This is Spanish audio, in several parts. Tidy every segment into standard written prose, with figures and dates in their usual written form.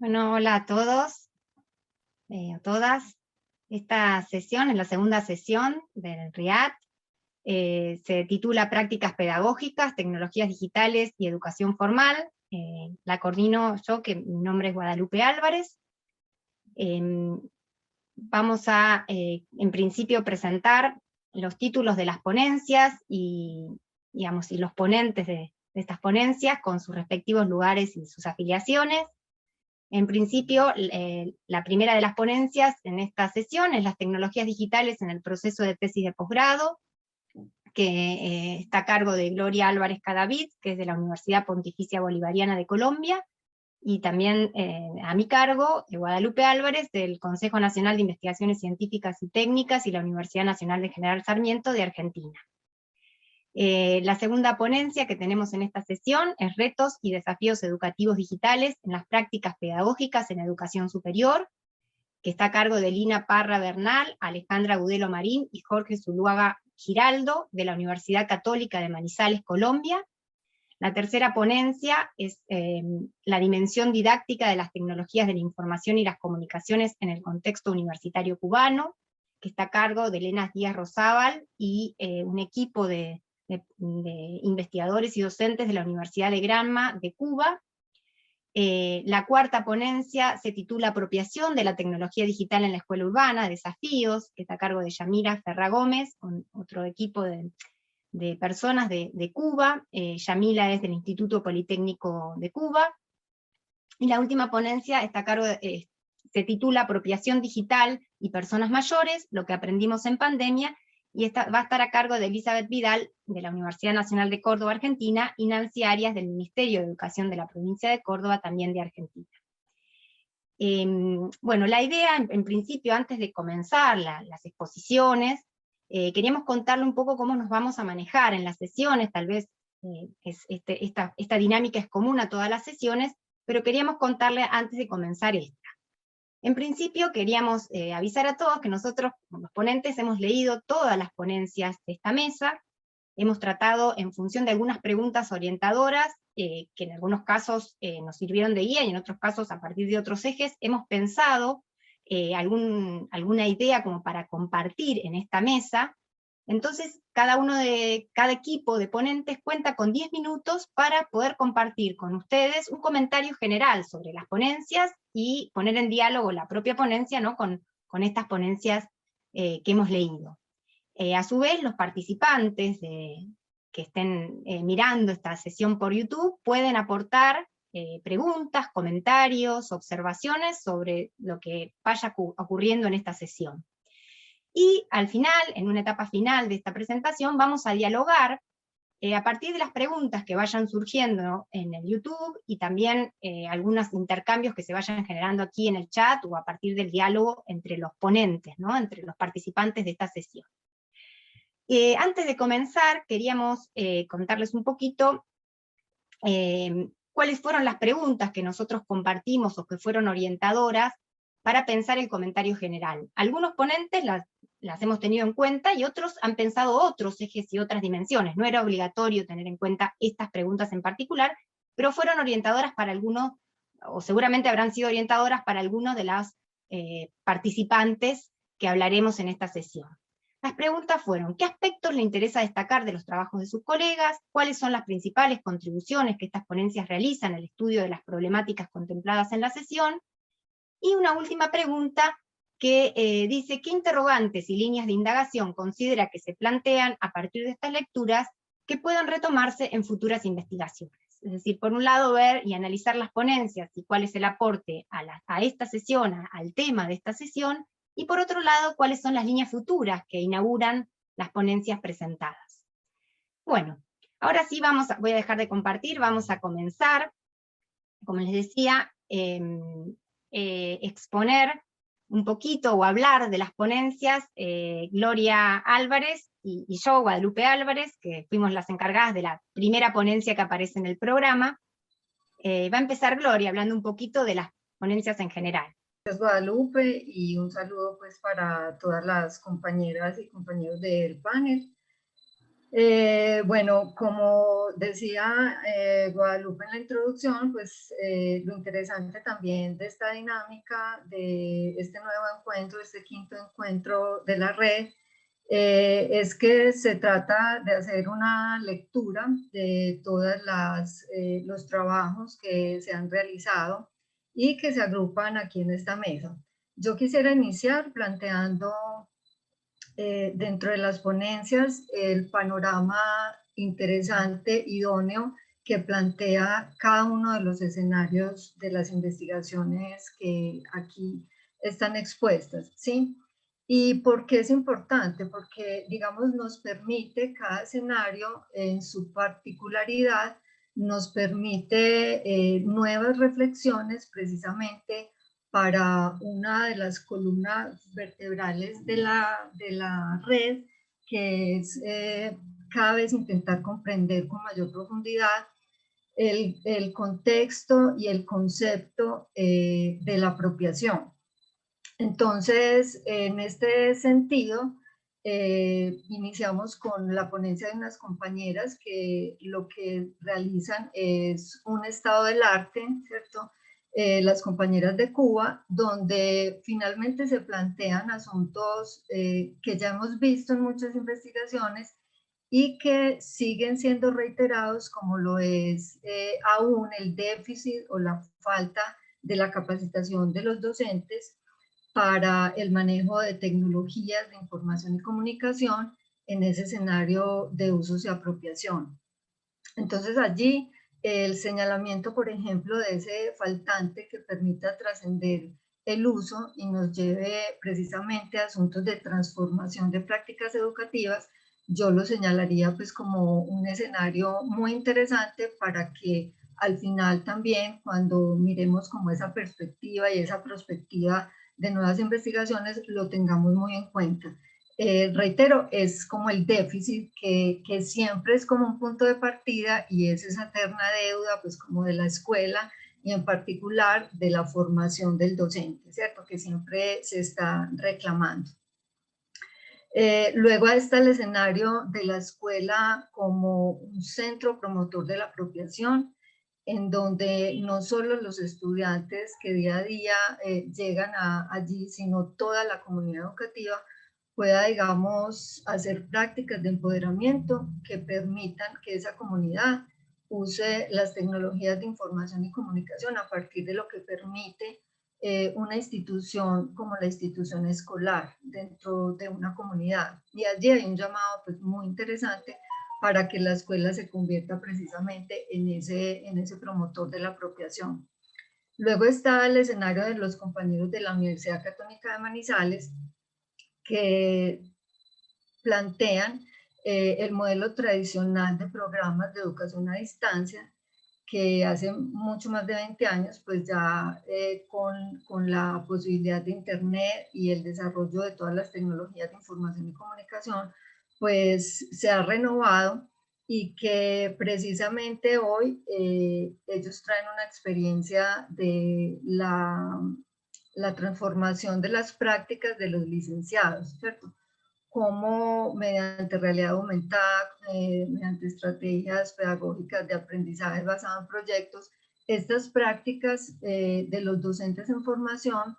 Bueno, hola a todos, a todas. Esta sesión es la segunda sesión del RIAT. Se titula Prácticas Pedagógicas, Tecnologías Digitales y Educación Formal. La coordino yo, que mi nombre es Guadalupe Álvarez. Vamos a, en principio, presentar los títulos de las ponencias y los ponentes de estas ponencias con sus respectivos lugares y sus afiliaciones. En principio, la primera de las ponencias en esta sesión es las tecnologías digitales en el proceso de tesis de posgrado, que está a cargo de Gloria Álvarez Cadavid, que es de la Universidad Pontificia Bolivariana de Colombia, y también a mi cargo, Guadalupe Álvarez, del Consejo Nacional de Investigaciones Científicas y Técnicas y la Universidad Nacional de General Sarmiento de Argentina. La segunda ponencia que tenemos en esta sesión es Retos y Desafíos Educativos Digitales en las Prácticas Pedagógicas en Educación Superior, que está a cargo de Lina Parra Bernal, Alejandra Gudelo Marín y Jorge Zuluaga Giraldo, de la Universidad Católica de Manizales, Colombia. La tercera ponencia es la dimensión didáctica de las tecnologías de la información y las comunicaciones en el contexto universitario cubano, que está a cargo de Elena Díaz Rozábal y un equipo de investigadores y docentes de la Universidad de Granma de Cuba. La cuarta ponencia se titula Apropiación de la tecnología digital en la escuela urbana, desafíos, que está a cargo de Yamira Ferra Gómez, con otro equipo de personas de Cuba. Yamila es del Instituto Politécnico de Cuba. Y la última ponencia está a cargo se titula Apropiación digital y personas mayores, lo que aprendimos en pandemia, y va a estar a cargo de Elizabeth Vidal, de la Universidad Nacional de Córdoba, Argentina, y Nancy Arias, del Ministerio de Educación de la provincia de Córdoba, también de Argentina. Bueno, la idea, en principio, antes de comenzar las exposiciones, queríamos contarle un poco cómo nos vamos a manejar en las sesiones. Tal vez esta dinámica es común a todas las sesiones, pero queríamos contarle antes de comenzar esta. En principio queríamos avisar a todos que nosotros, como los ponentes, hemos leído todas las ponencias de esta mesa, hemos tratado en función de algunas preguntas orientadoras, que en algunos casos nos sirvieron de guía, y en otros casos a partir de otros ejes, hemos pensado alguna idea como para compartir en esta mesa. Entonces, cada equipo de ponentes cuenta con 10 minutos para poder compartir con ustedes un comentario general sobre las ponencias y poner en diálogo la propia ponencia, ¿no?, con estas ponencias que hemos leído. A su vez, los participantes que estén mirando esta sesión por YouTube pueden aportar preguntas, comentarios, observaciones sobre lo que vaya ocurriendo en esta sesión. Y al final, en una etapa final de esta presentación, vamos a dialogar a partir de las preguntas que vayan surgiendo en el YouTube, y también algunos intercambios que se vayan generando aquí en el chat, o a partir del diálogo entre los ponentes, ¿no?, entre los participantes de esta sesión. Antes de comenzar, queríamos contarles un poquito cuáles fueron las preguntas que nosotros compartimos o que fueron orientadoras para pensar el comentario general. Algunos ponentes las hemos tenido en cuenta, y otros han pensado otros ejes y otras dimensiones. No era obligatorio tener en cuenta estas preguntas en particular, pero fueron orientadoras para algunos, o seguramente habrán sido orientadoras para algunos de los participantes que hablaremos en esta sesión. Las preguntas fueron: ¿qué aspectos le interesa destacar de los trabajos de sus colegas? ¿Cuáles son las principales contribuciones que estas ponencias realizan al estudio de las problemáticas contempladas en la sesión? Y una última pregunta que dice: ¿qué interrogantes y líneas de indagación considera que se plantean a partir de estas lecturas que puedan retomarse en futuras investigaciones? Es decir, por un lado, ver y analizar las ponencias y cuál es el aporte a esta sesión, al tema de esta sesión, y por otro lado, cuáles son las líneas futuras que inauguran las ponencias presentadas. Bueno, ahora sí voy a dejar de compartir, vamos a comenzar. Como les decía, exponer un poquito o hablar de las ponencias, Gloria Álvarez y yo, Guadalupe Álvarez, que fuimos las encargadas de la primera ponencia que aparece en el programa. Va a empezar Gloria hablando un poquito de las ponencias en general. Gracias, Guadalupe, y un saludo pues para todas las compañeras y compañeros del panel. Bueno, como decía Guadalupe en la introducción, pues lo interesante también de esta dinámica, de este nuevo encuentro, este quinto encuentro de la red, es que se trata de hacer una lectura de todos los trabajos que se han realizado y que se agrupan aquí en esta mesa. Yo quisiera iniciar planteando dentro de las ponencias el panorama interesante, idóneo, que plantea cada uno de los escenarios de las investigaciones que aquí están expuestas, ¿sí? ¿Y por qué es importante? Porque, digamos, nos permite cada escenario en su particularidad, nos permite nuevas reflexiones precisamente para una de las columnas vertebrales de la red, que es cada vez intentar comprender con mayor profundidad el contexto y el concepto de la apropiación. Entonces, en este sentido, iniciamos con la ponencia de unas compañeras que lo que realizan es un estado del arte, ¿cierto? Las compañeras de Cuba, donde finalmente se plantean asuntos que ya hemos visto en muchas investigaciones y que siguen siendo reiterados, como lo es aún el déficit o la falta de la capacitación de los docentes para el manejo de tecnologías de información y comunicación en ese escenario de usos y apropiación. Entonces allí el señalamiento, por ejemplo, de ese faltante que permita trascender el uso y nos lleve precisamente a asuntos de transformación de prácticas educativas, yo lo señalaría pues como un escenario muy interesante para que al final también, cuando miremos como esa perspectiva y esa perspectiva de nuevas investigaciones, lo tengamos muy en cuenta. Reitero, es como el déficit que siempre es como un punto de partida y es esa eterna deuda pues como de la escuela y en particular de la formación del docente, ¿cierto? Que siempre se está reclamando. Luego está el escenario de la escuela como un centro promotor de la apropiación, en donde no solo los estudiantes que día a día llegan allí, sino toda la comunidad educativa pueda, digamos, hacer prácticas de empoderamiento que permitan que esa comunidad use las tecnologías de información y comunicación a partir de lo que permite una institución como la institución escolar dentro de una comunidad. Y allí hay un llamado pues, muy interesante para que la escuela se convierta precisamente en ese promotor de la apropiación. Luego está el escenario de los compañeros de la Universidad Católica de Manizales, que plantean el modelo tradicional de programas de educación a distancia, que hace mucho más de 20 años, pues ya con la posibilidad de Internet y el desarrollo de todas las tecnologías de información y comunicación, pues se ha renovado y que precisamente hoy ellos traen una experiencia de la transformación de las prácticas de los licenciados, ¿cierto? Cómo mediante realidad aumentada, mediante estrategias pedagógicas de aprendizaje basado en proyectos, estas prácticas de los docentes en formación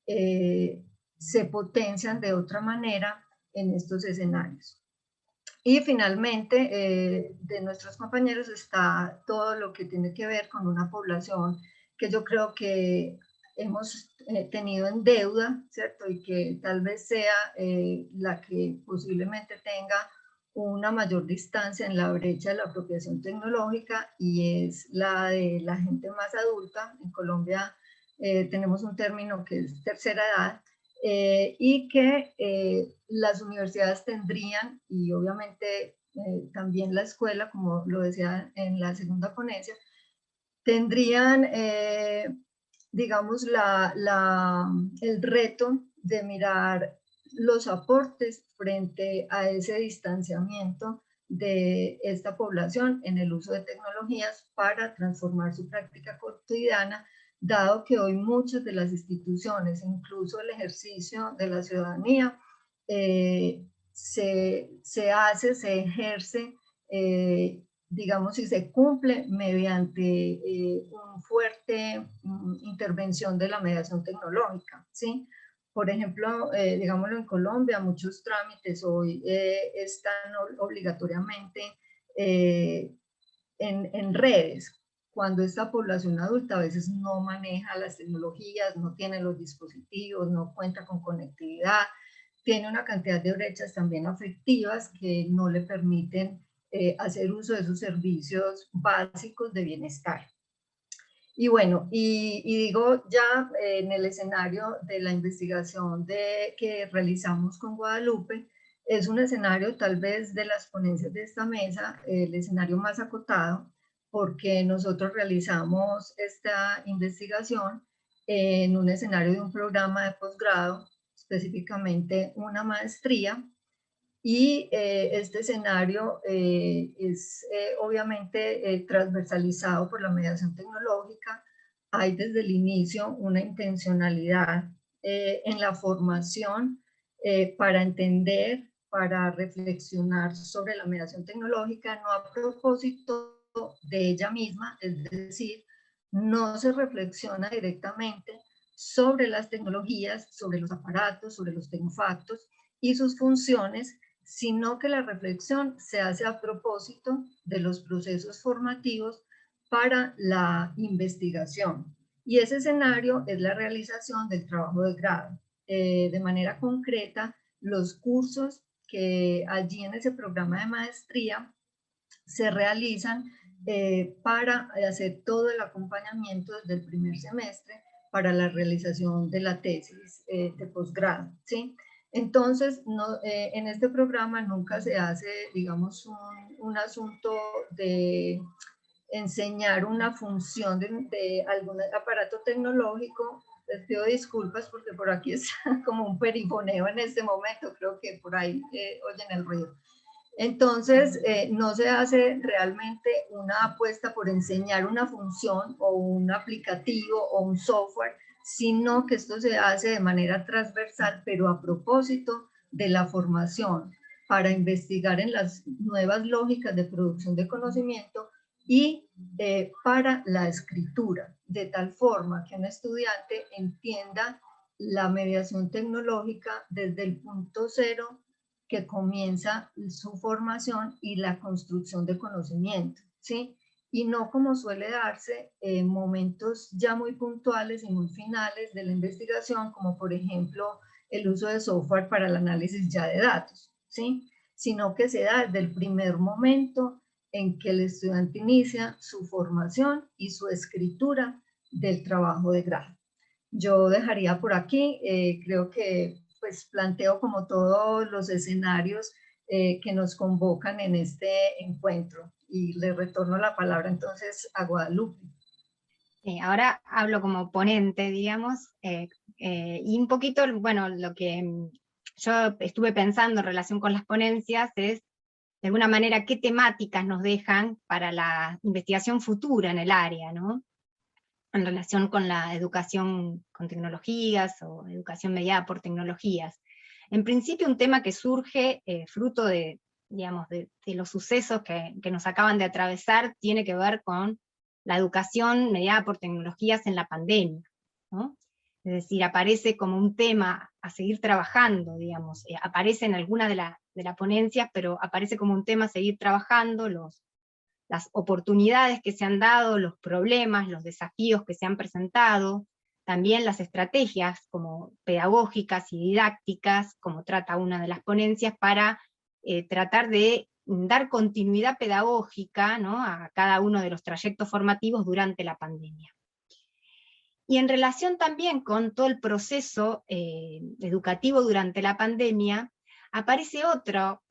se potencian de otra manera en estos escenarios. Y finalmente, de nuestros compañeros está todo lo que tiene que ver con una población que yo creo que hemos tenido en deuda, ¿cierto? Y que tal vez sea la que posiblemente tenga una mayor distancia en la brecha de la apropiación tecnológica y es la de la gente más adulta. En Colombia tenemos un término que es tercera edad, y que las universidades tendrían, y obviamente también la escuela, como lo decía en la segunda ponencia, tendrían, digamos, el reto de mirar los aportes frente a ese distanciamiento de esta población en el uso de tecnologías para transformar su práctica cotidiana, dado que hoy muchas de las instituciones, incluso el ejercicio de la ciudadanía, se hace, se ejerce, digamos, y se cumple mediante una fuerte intervención de la mediación tecnológica, ¿sí? Por ejemplo, digámoslo, en Colombia, muchos trámites hoy están obligatoriamente en redes, cuando esta población adulta a veces no maneja las tecnologías, no tiene los dispositivos, no cuenta con conectividad, tiene una cantidad de brechas también afectivas que no le permiten hacer uso de esos servicios básicos de bienestar. Y bueno, y digo ya en el escenario de la investigación que realizamos con Guadalupe, es un escenario tal vez de las ponencias de esta mesa, el escenario más acotado, porque nosotros realizamos esta investigación en un escenario de un programa de posgrado, específicamente una maestría, y este escenario es obviamente transversalizado por la mediación tecnológica. Hay desde el inicio una intencionalidad en la formación para entender, para reflexionar sobre la mediación tecnológica, no a propósito de ella misma, es decir, no se reflexiona directamente sobre las tecnologías, sobre los aparatos, sobre los tecnofactos y sus funciones, sino que la reflexión se hace a propósito de los procesos formativos para la investigación. Y ese escenario es la realización del trabajo de grado. De manera concreta, los cursos que allí en ese programa de maestría se realizan para hacer todo el acompañamiento desde el primer semestre para la realización de la tesis de posgrado, ¿sí? Entonces, no, en este programa nunca se hace, digamos, un asunto de enseñar una función de algún aparato tecnológico. Les pido disculpas porque por aquí está como un perifoneo en este momento, creo que por ahí oyen el ruido. Entonces, no se hace realmente una apuesta por enseñar una función o un aplicativo o un software, sino que esto se hace de manera transversal, pero a propósito de la formación para investigar en las nuevas lógicas de producción de conocimiento y para la escritura, de tal forma que un estudiante entienda la mediación tecnológica desde el punto cero que comienza su formación y la construcción de conocimiento, ¿sí? Y no como suele darse en momentos ya muy puntuales y muy finales de la investigación, como por ejemplo el uso de software para el análisis ya de datos, ¿sí? Sino que se da desde el primer momento en que el estudiante inicia su formación y su escritura del trabajo de grado. Yo dejaría por aquí, creo que pues planteo como todos los escenarios que nos convocan en este encuentro y le retorno la palabra entonces a Guadalupe. Ahora hablo como ponente, digamos, y un poquito, bueno, lo que yo estuve pensando en relación con las ponencias es, de alguna manera, qué temáticas nos dejan para la investigación futura en el área, ¿no? En relación con la educación con tecnologías o educación mediada por tecnologías. En principio, un tema que surge fruto de, digamos, de los sucesos que nos acaban de atravesar, tiene que ver con la educación mediada por tecnologías en la pandemia, ¿no? Es decir, aparece como un tema a seguir trabajando, digamos, aparece en algunas de las ponencias, pero aparece como un tema a seguir trabajando, las oportunidades que se han dado, los problemas, los desafíos que se han presentado, también las estrategias como pedagógicas y didácticas, como trata una de las ponencias, para tratar de dar continuidad pedagógica, ¿no?, a cada uno de los trayectos formativos durante la pandemia. Y en relación también con todo el proceso educativo durante la pandemia, aparece otro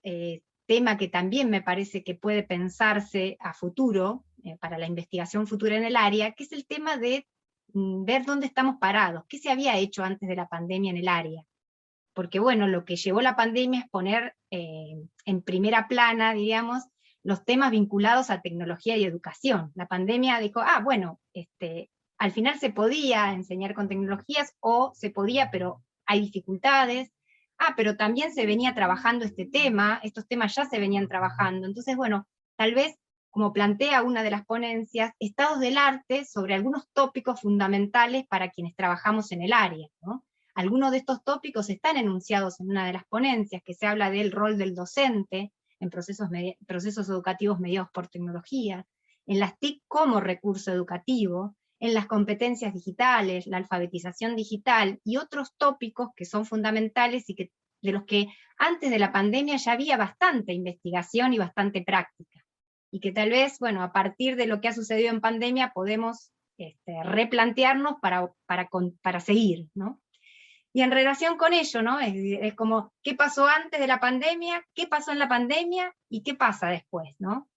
tema que también me parece que puede pensarse a futuro, para la investigación futura en el área, que es el tema de ver dónde estamos parados, qué se había hecho antes de la pandemia en el área. Porque bueno, lo que llevó la pandemia es poner en primera plana, digamos, los temas vinculados a tecnología y educación. La pandemia dijo, bueno, al final se podía enseñar con tecnologías, o se podía, pero hay dificultades, pero también se venía trabajando este tema, estos temas ya se venían trabajando. Entonces, bueno, tal vez, como plantea una de las ponencias, estados del arte sobre algunos tópicos fundamentales para quienes trabajamos en el área, ¿no? Algunos de estos tópicos están enunciados en una de las ponencias, que se habla del rol del docente en procesos educativos mediados por tecnología, en las TIC como recurso educativo, en las competencias digitales, la alfabetización digital y otros tópicos que son fundamentales y de los que antes de la pandemia ya había bastante investigación y bastante práctica. Y que tal vez, bueno, a partir de lo que ha sucedido en pandemia podemos replantearnos para seguir, ¿no? Y en relación con ello, ¿no? Es como, ¿qué pasó antes de la pandemia? ¿Qué pasó en la pandemia? ¿Y qué pasa después, ¿no?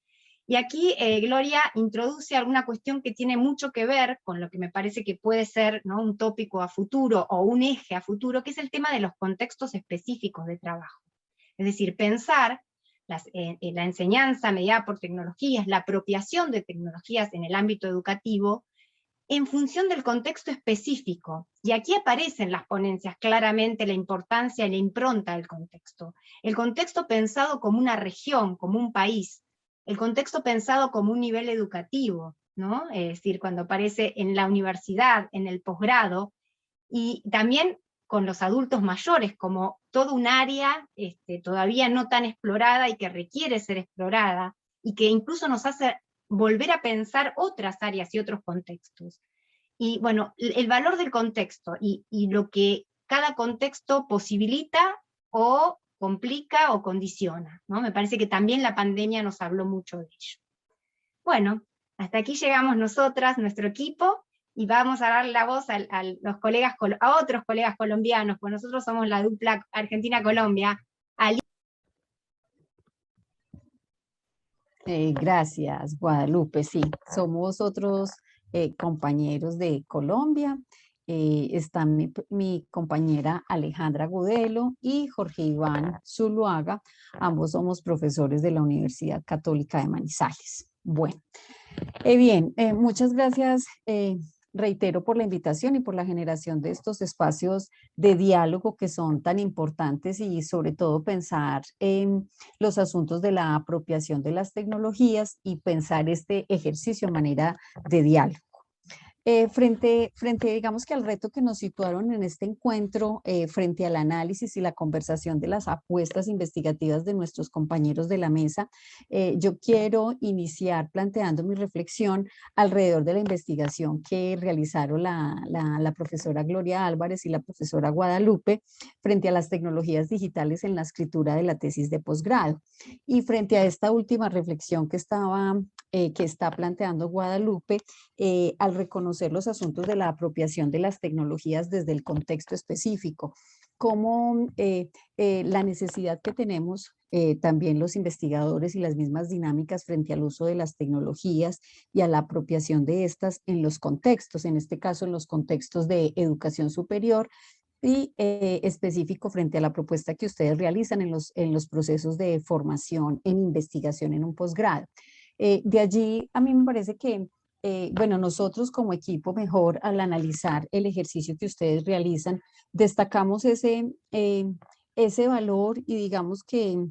Y aquí Gloria introduce alguna cuestión que tiene mucho que ver con lo que me parece que puede ser, ¿no?, un tópico a futuro o un eje a futuro, que es el tema de los contextos específicos de trabajo. Es decir, pensar la enseñanza mediada por tecnologías, la apropiación de tecnologías en el ámbito educativo, en función del contexto específico. Y aquí aparece en las ponencias claramente la importancia y la impronta del contexto. El contexto pensado como una región, como un país, el contexto pensado como un nivel educativo, ¿no? Es decir, cuando aparece en la universidad, en el posgrado, y también con los adultos mayores, como todo un área todavía no tan explorada y que requiere ser explorada, y que incluso nos hace volver a pensar otras áreas y otros contextos. Y bueno, el valor del contexto y lo que cada contexto posibilita o complica o condiciona, ¿no? Me parece que también la pandemia nos habló mucho de ello. Bueno, hasta aquí llegamos nosotras, nuestro equipo, y vamos a dar la voz los colegas, a otros colegas colombianos, pues nosotros somos la dupla Argentina-Colombia. Gracias, Guadalupe. Sí, somos otros compañeros de Colombia. Está mi compañera Alejandra Gudelo y Jorge Iván Zuluaga. Ambos somos profesores de la Universidad Católica de Manizales. Bueno, muchas gracias. Reitero por la invitación y por la generación de estos espacios de diálogo que son tan importantes y sobre todo pensar en los asuntos de la apropiación de las tecnologías y pensar este ejercicio de manera de diálogo. Frente, digamos que al reto que nos situaron en este encuentro, frente al análisis y la conversación de las apuestas investigativas de nuestros compañeros de la mesa, yo quiero iniciar planteando mi reflexión alrededor de la investigación que realizaron la profesora Gloria Álvarez y la profesora Guadalupe frente a las tecnologías digitales en la escritura de la tesis de posgrado. Y frente a esta última reflexión que está planteando Guadalupe, al reconocer los asuntos de la apropiación de las tecnologías desde el contexto específico, como la necesidad que tenemos también los investigadores y las mismas dinámicas frente al uso de las tecnologías y a la apropiación de estas en los contextos, en este caso en los contextos de educación superior, y específico frente a la propuesta que ustedes realizan en los procesos de formación en investigación en un posgrado. De allí a mí me parece que bueno, nosotros como equipo mejor al analizar el ejercicio que ustedes realizan, destacamos ese valor y digamos que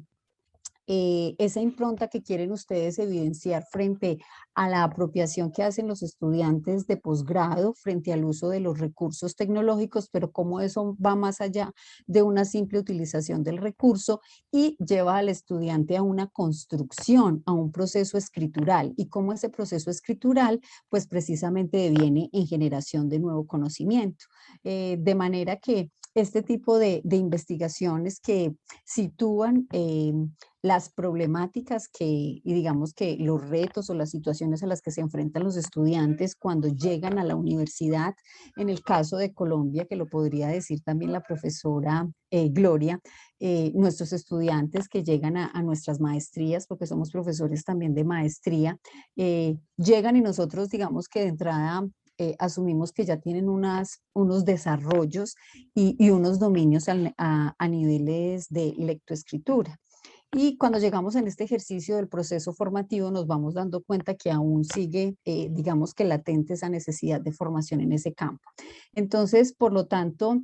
esa impronta que quieren ustedes evidenciar frente a la apropiación que hacen los estudiantes de posgrado frente al uso de los recursos tecnológicos, pero cómo eso va más allá de una simple utilización del recurso y lleva al estudiante a una construcción, a un proceso escritural, y cómo ese proceso escritural pues precisamente deviene en generación de nuevo conocimiento. De manera que este tipo de investigaciones que sitúan las problemáticas y digamos que los retos o las situaciones a las que se enfrentan los estudiantes cuando llegan a la universidad, en el caso de Colombia, que lo podría decir también la profesora Gloria, nuestros estudiantes que llegan a nuestras maestrías, porque somos profesores también de maestría, llegan y nosotros digamos que de entrada asumimos que ya tienen unos desarrollos y unos dominios a niveles de lectoescritura. Y cuando llegamos en este ejercicio del proceso formativo nos vamos dando cuenta que aún sigue, digamos que latente esa necesidad de formación en ese campo. Entonces, por lo tanto,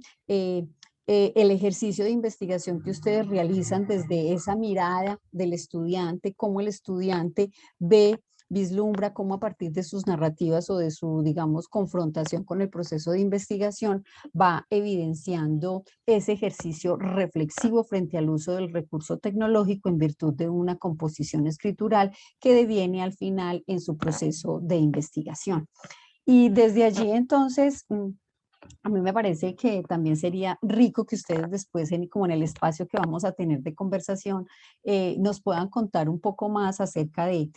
el ejercicio de investigación que ustedes realizan desde esa mirada del estudiante, cómo el estudiante ve, vislumbra cómo a partir de sus narrativas o de su, digamos, confrontación con el proceso de investigación va evidenciando ese ejercicio reflexivo frente al uso del recurso tecnológico en virtud de una composición escritural que deviene al final en su proceso de investigación. Y desde allí entonces, a mí me parece que también sería rico que ustedes después, como en el espacio que vamos a tener de conversación, nos puedan contar un poco más acerca de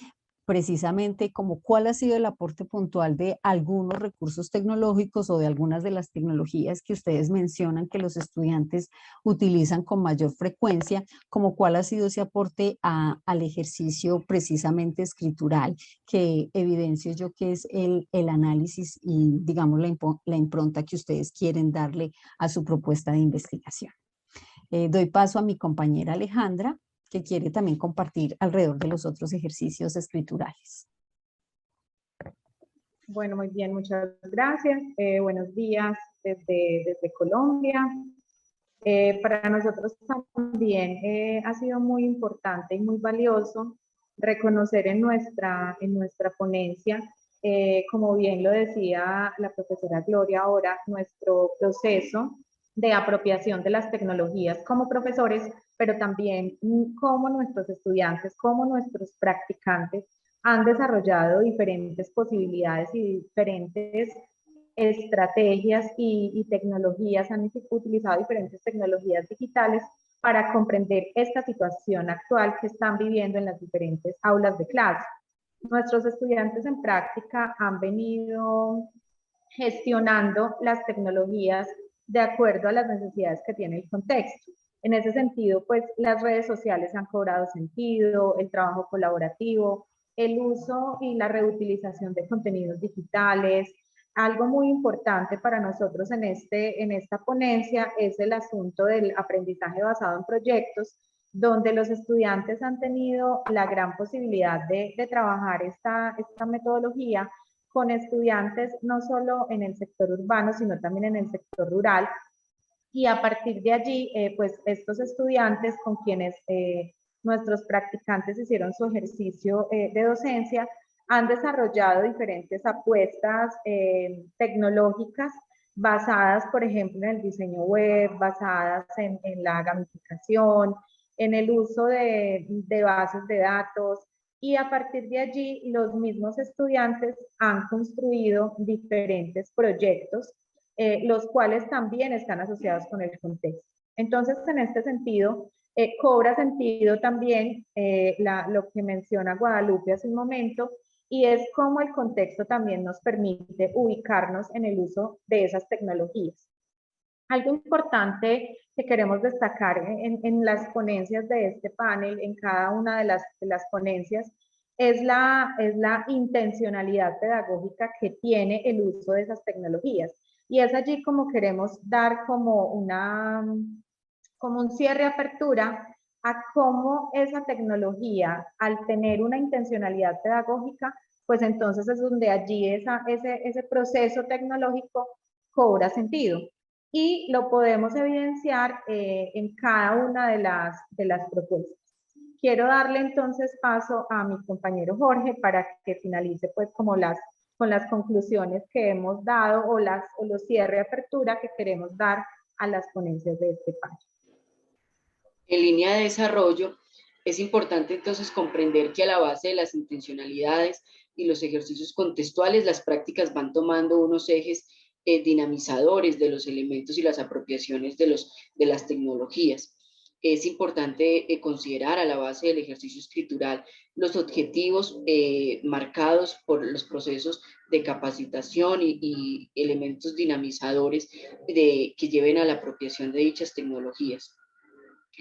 precisamente como cuál ha sido el aporte puntual de algunos recursos tecnológicos o de algunas de las tecnologías que ustedes mencionan que los estudiantes utilizan con mayor frecuencia, como cuál ha sido ese aporte al ejercicio precisamente escritural, que evidencio yo que es el análisis y digamos la impronta que ustedes quieren darle a su propuesta de investigación. Doy paso a mi compañera Alejandra, que quiere también compartir alrededor de los otros ejercicios escriturales. Bueno, muy bien, muchas gracias. Buenos días desde Colombia. Para nosotros también ha sido muy importante y muy valioso reconocer en nuestra ponencia, como bien lo decía la profesora Gloria ahora, nuestro proceso de apropiación de las tecnologías como profesores, pero también como nuestros estudiantes, como nuestros practicantes han desarrollado diferentes posibilidades y diferentes estrategias y tecnologías, han utilizado diferentes tecnologías digitales para comprender esta situación actual que están viviendo en las diferentes aulas de clase. Nuestros estudiantes en práctica han venido gestionando las tecnologías de acuerdo a las necesidades que tiene el contexto. En ese sentido, pues las redes sociales han cobrado sentido, el trabajo colaborativo, el uso y la reutilización de contenidos digitales. Algo muy importante para nosotros en esta ponencia es el asunto del aprendizaje basado en proyectos, donde los estudiantes han tenido la gran posibilidad de trabajar esta metodología con estudiantes no solo en el sector urbano, sino también en el sector rural. Y a partir de allí, pues estos estudiantes con quienes nuestros practicantes hicieron su ejercicio de docencia, han desarrollado diferentes apuestas tecnológicas basadas, por ejemplo, en el diseño web, basadas en la gamificación, en el uso de bases de datos, y a partir de allí los mismos estudiantes han construido diferentes proyectos, los cuales también están asociados con el contexto. Entonces, en este sentido, cobra sentido también lo que menciona Guadalupe hace un momento, y es cómo el contexto también nos permite ubicarnos en el uso de esas tecnologías. Algo importante que queremos destacar en las ponencias de este panel, en cada una de las ponencias, es la intencionalidad pedagógica que tiene el uso de esas tecnologías. Y es allí como queremos dar como un cierre, apertura a cómo esa tecnología, al tener una intencionalidad pedagógica, pues entonces es donde allí ese proceso tecnológico cobra sentido. Y lo podemos evidenciar en cada una de las propuestas. Quiero darle entonces paso a mi compañero Jorge para que finalice pues como con las conclusiones que hemos dado o los cierre de apertura que queremos dar a las ponencias de este panel. En línea de desarrollo, es importante entonces comprender que a la base de las intencionalidades y los ejercicios contextuales, las prácticas van tomando unos ejes dinamizadores de los elementos y las apropiaciones de las tecnologías. Es importante considerar a la base del ejercicio escritural los objetivos marcados por los procesos de capacitación y elementos dinamizadores que lleven a la apropiación de dichas tecnologías.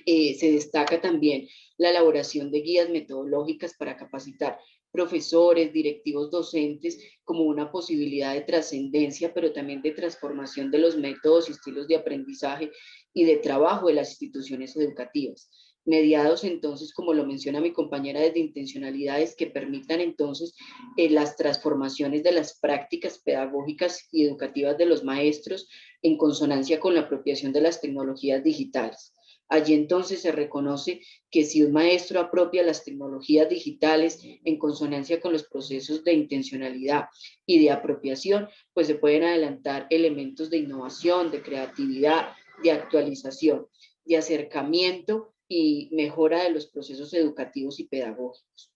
Se destaca también la elaboración de guías metodológicas para capacitar profesores, directivos docentes, como una posibilidad de trascendencia, pero también de transformación de los métodos y estilos de aprendizaje y de trabajo de las instituciones educativas. mediados entonces, como lo menciona mi compañera, desde intencionalidades que permitan entonces las transformaciones de las prácticas pedagógicas y educativas de los maestros en consonancia con la apropiación de las tecnologías digitales. Allí entonces se reconoce que si un maestro apropia las tecnologías digitales en consonancia con los procesos de intencionalidad y de apropiación, pues se pueden adelantar elementos de innovación, de creatividad, de actualización, de acercamiento y mejora de los procesos educativos y pedagógicos.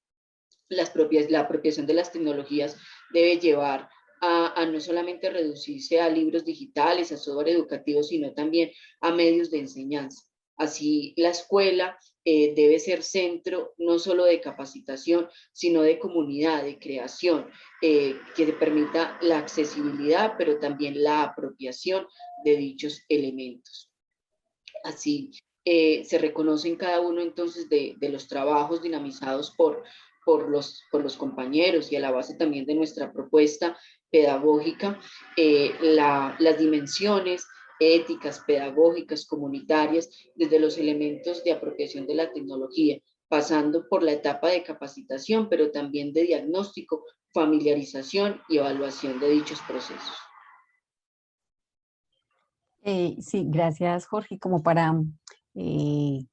La apropiación de las tecnologías debe llevar a no solamente reducirse a libros digitales, a software educativo, sino también a medios de enseñanza. Así, la escuela debe ser centro no solo de capacitación, sino de comunidad, de creación, que permita la accesibilidad, pero también la apropiación de dichos elementos. Así, se reconocen cada uno entonces de los trabajos dinamizados por los compañeros y a la base también de nuestra propuesta pedagógica, las dimensiones éticas, pedagógicas, comunitarias, desde los elementos de apropiación de la tecnología, pasando por la etapa de capacitación, pero también de diagnóstico, familiarización y evaluación de dichos procesos. Sí, gracias Jorge, como para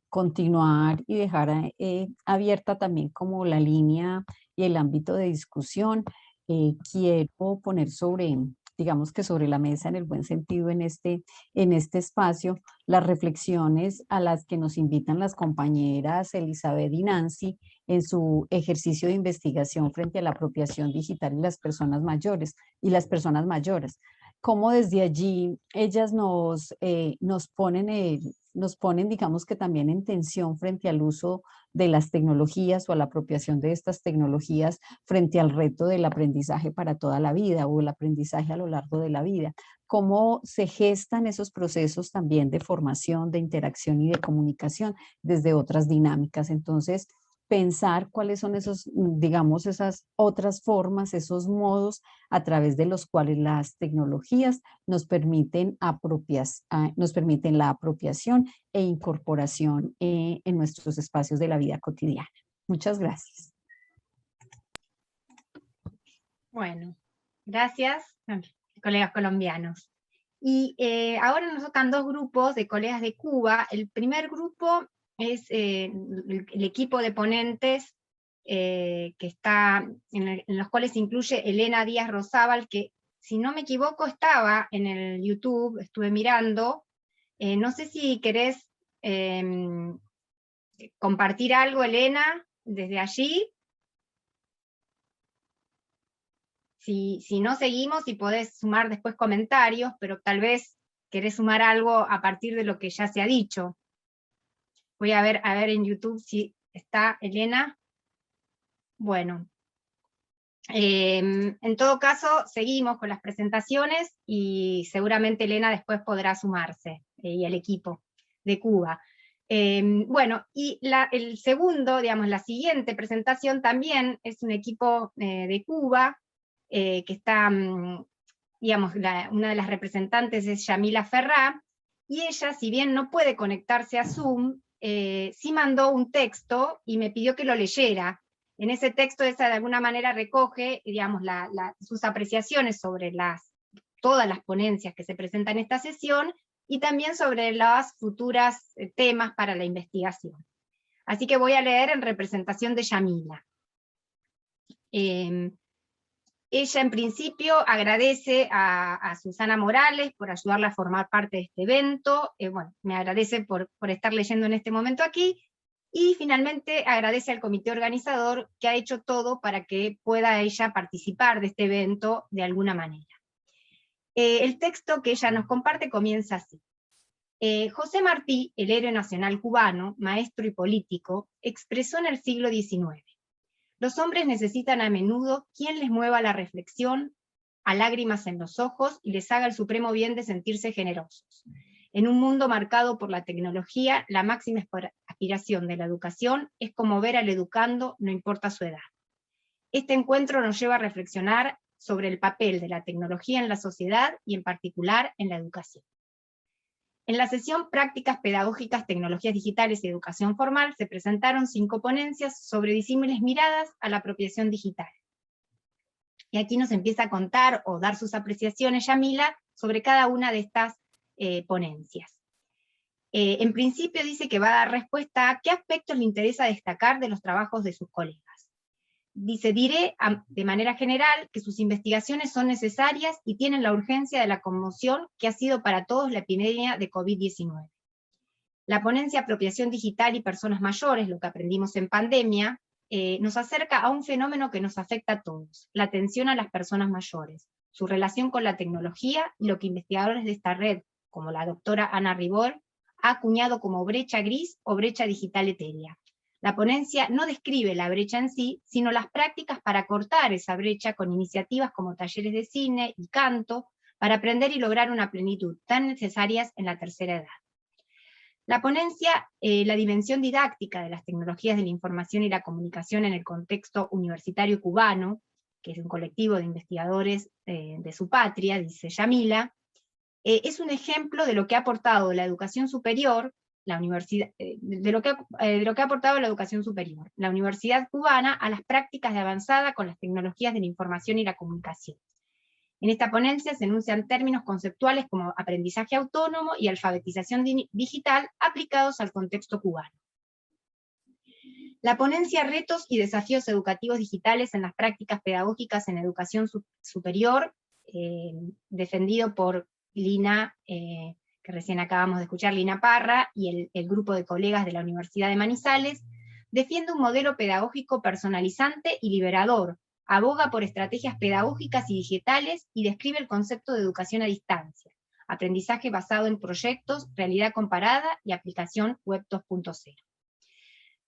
continuar y dejar abierta también como la línea y el ámbito de discusión, quiero poner sobre, digamos que sobre la mesa en el buen sentido en este espacio, las reflexiones a las que nos invitan las compañeras Elizabeth y Nancy en su ejercicio de investigación frente a la apropiación digital y las personas mayores cómo desde allí ellas nos ponen, digamos que también en tensión frente al uso de las tecnologías o a la apropiación de estas tecnologías frente al reto del aprendizaje para toda la vida o el aprendizaje a lo largo de la vida. Cómo se gestan esos procesos también de formación, de interacción y de comunicación desde otras dinámicas. Entonces, pensar cuáles son esos, digamos, esas otras formas, esos modos a través de los cuales las tecnologías nos permiten la apropiación e incorporación en nuestros espacios de la vida cotidiana. Muchas gracias. Bueno, gracias, colegas colombianos. Y ahora nos tocan dos grupos de colegas de Cuba. El primer grupo es el equipo de ponentes que está, en los cuales incluye Elena Díaz Rozábal, que si no me equivoco estaba en el YouTube, estuve mirando. No sé si querés compartir algo, Elena, desde allí. Si no seguimos y podés sumar después comentarios, pero tal vez querés sumar algo a partir de lo que ya se ha dicho. Voy a ver en YouTube si está Elena. Bueno, en todo caso, seguimos con las presentaciones y seguramente Elena después podrá sumarse, y el equipo de Cuba. Bueno, y el segundo, digamos, la siguiente presentación también es un equipo de Cuba, que está, digamos, una de las representantes es Yamila Ferrá, y ella, si bien no puede conectarse a Zoom, sí mandó un texto y me pidió que lo leyera. En ese texto esa de alguna manera recoge, digamos, sus apreciaciones sobre todas las ponencias que se presentan en esta sesión, y también sobre las futuras temas para la investigación. Así que voy a leer en representación de Yamila. Ella en principio agradece a Susana Morales por ayudarla a formar parte de este evento, bueno, me agradece por estar leyendo en este momento aquí, y finalmente agradece al comité organizador que ha hecho todo para que pueda ella participar de este evento de alguna manera. El texto que ella nos comparte comienza así. José Martí, el héroe nacional cubano, maestro y político, expresó en el siglo XIX: los hombres necesitan a menudo quien les mueva la reflexión, a lágrimas en los ojos, y les haga el supremo bien de sentirse generosos. En un mundo marcado por la tecnología, la máxima aspiración de la educación es como ver al educando, no importa su edad. Este encuentro nos lleva a reflexionar sobre el papel de la tecnología en la sociedad y en particular en la educación. En la sesión Prácticas Pedagógicas, Tecnologías Digitales y Educación Formal se presentaron 5 ponencias sobre disímiles miradas a la apropiación digital. Y aquí nos empieza a contar o dar sus apreciaciones Yamila sobre cada una de estas ponencias. En principio dice que va a dar respuesta a qué aspectos le interesa destacar de los trabajos de sus colegas. Dice, diré de manera general que sus investigaciones son necesarias y tienen la urgencia de la conmoción que ha sido para todos la epidemia de COVID-19. La ponencia Apropiación Digital y Personas Mayores, lo que aprendimos en pandemia, nos acerca a un fenómeno que nos afecta a todos, la atención a las personas mayores, su relación con la tecnología y lo que investigadores de esta red, como la doctora Ana Ribol, ha acuñado como brecha gris o brecha digital etérea. La ponencia no describe la brecha en sí, sino las prácticas para cortar esa brecha con iniciativas como talleres de cine y canto, para aprender y lograr una plenitud tan necesarias en la tercera edad. La ponencia, la dimensión didáctica de las tecnologías de la información y la comunicación en el contexto universitario cubano, que es un colectivo de investigadores de su patria, dice Yamila, es un ejemplo de lo que ha aportado la educación superior, la universidad, de lo que ha aportado la educación superior, la universidad cubana a las prácticas de avanzada con las tecnologías de la información y la comunicación. En esta ponencia se enuncian términos conceptuales como aprendizaje autónomo y alfabetización digital aplicados al contexto cubano. La ponencia Retos y desafíos educativos digitales en las prácticas pedagógicas en educación superior, defendido por Lina, que recién acabamos de escuchar, Lina Parra, y el grupo de colegas de la Universidad de Manizales, defiende un modelo pedagógico personalizante y liberador, aboga por estrategias pedagógicas y digitales y describe el concepto de educación a distancia, aprendizaje basado en proyectos, realidad comparada y aplicación Web 2.0.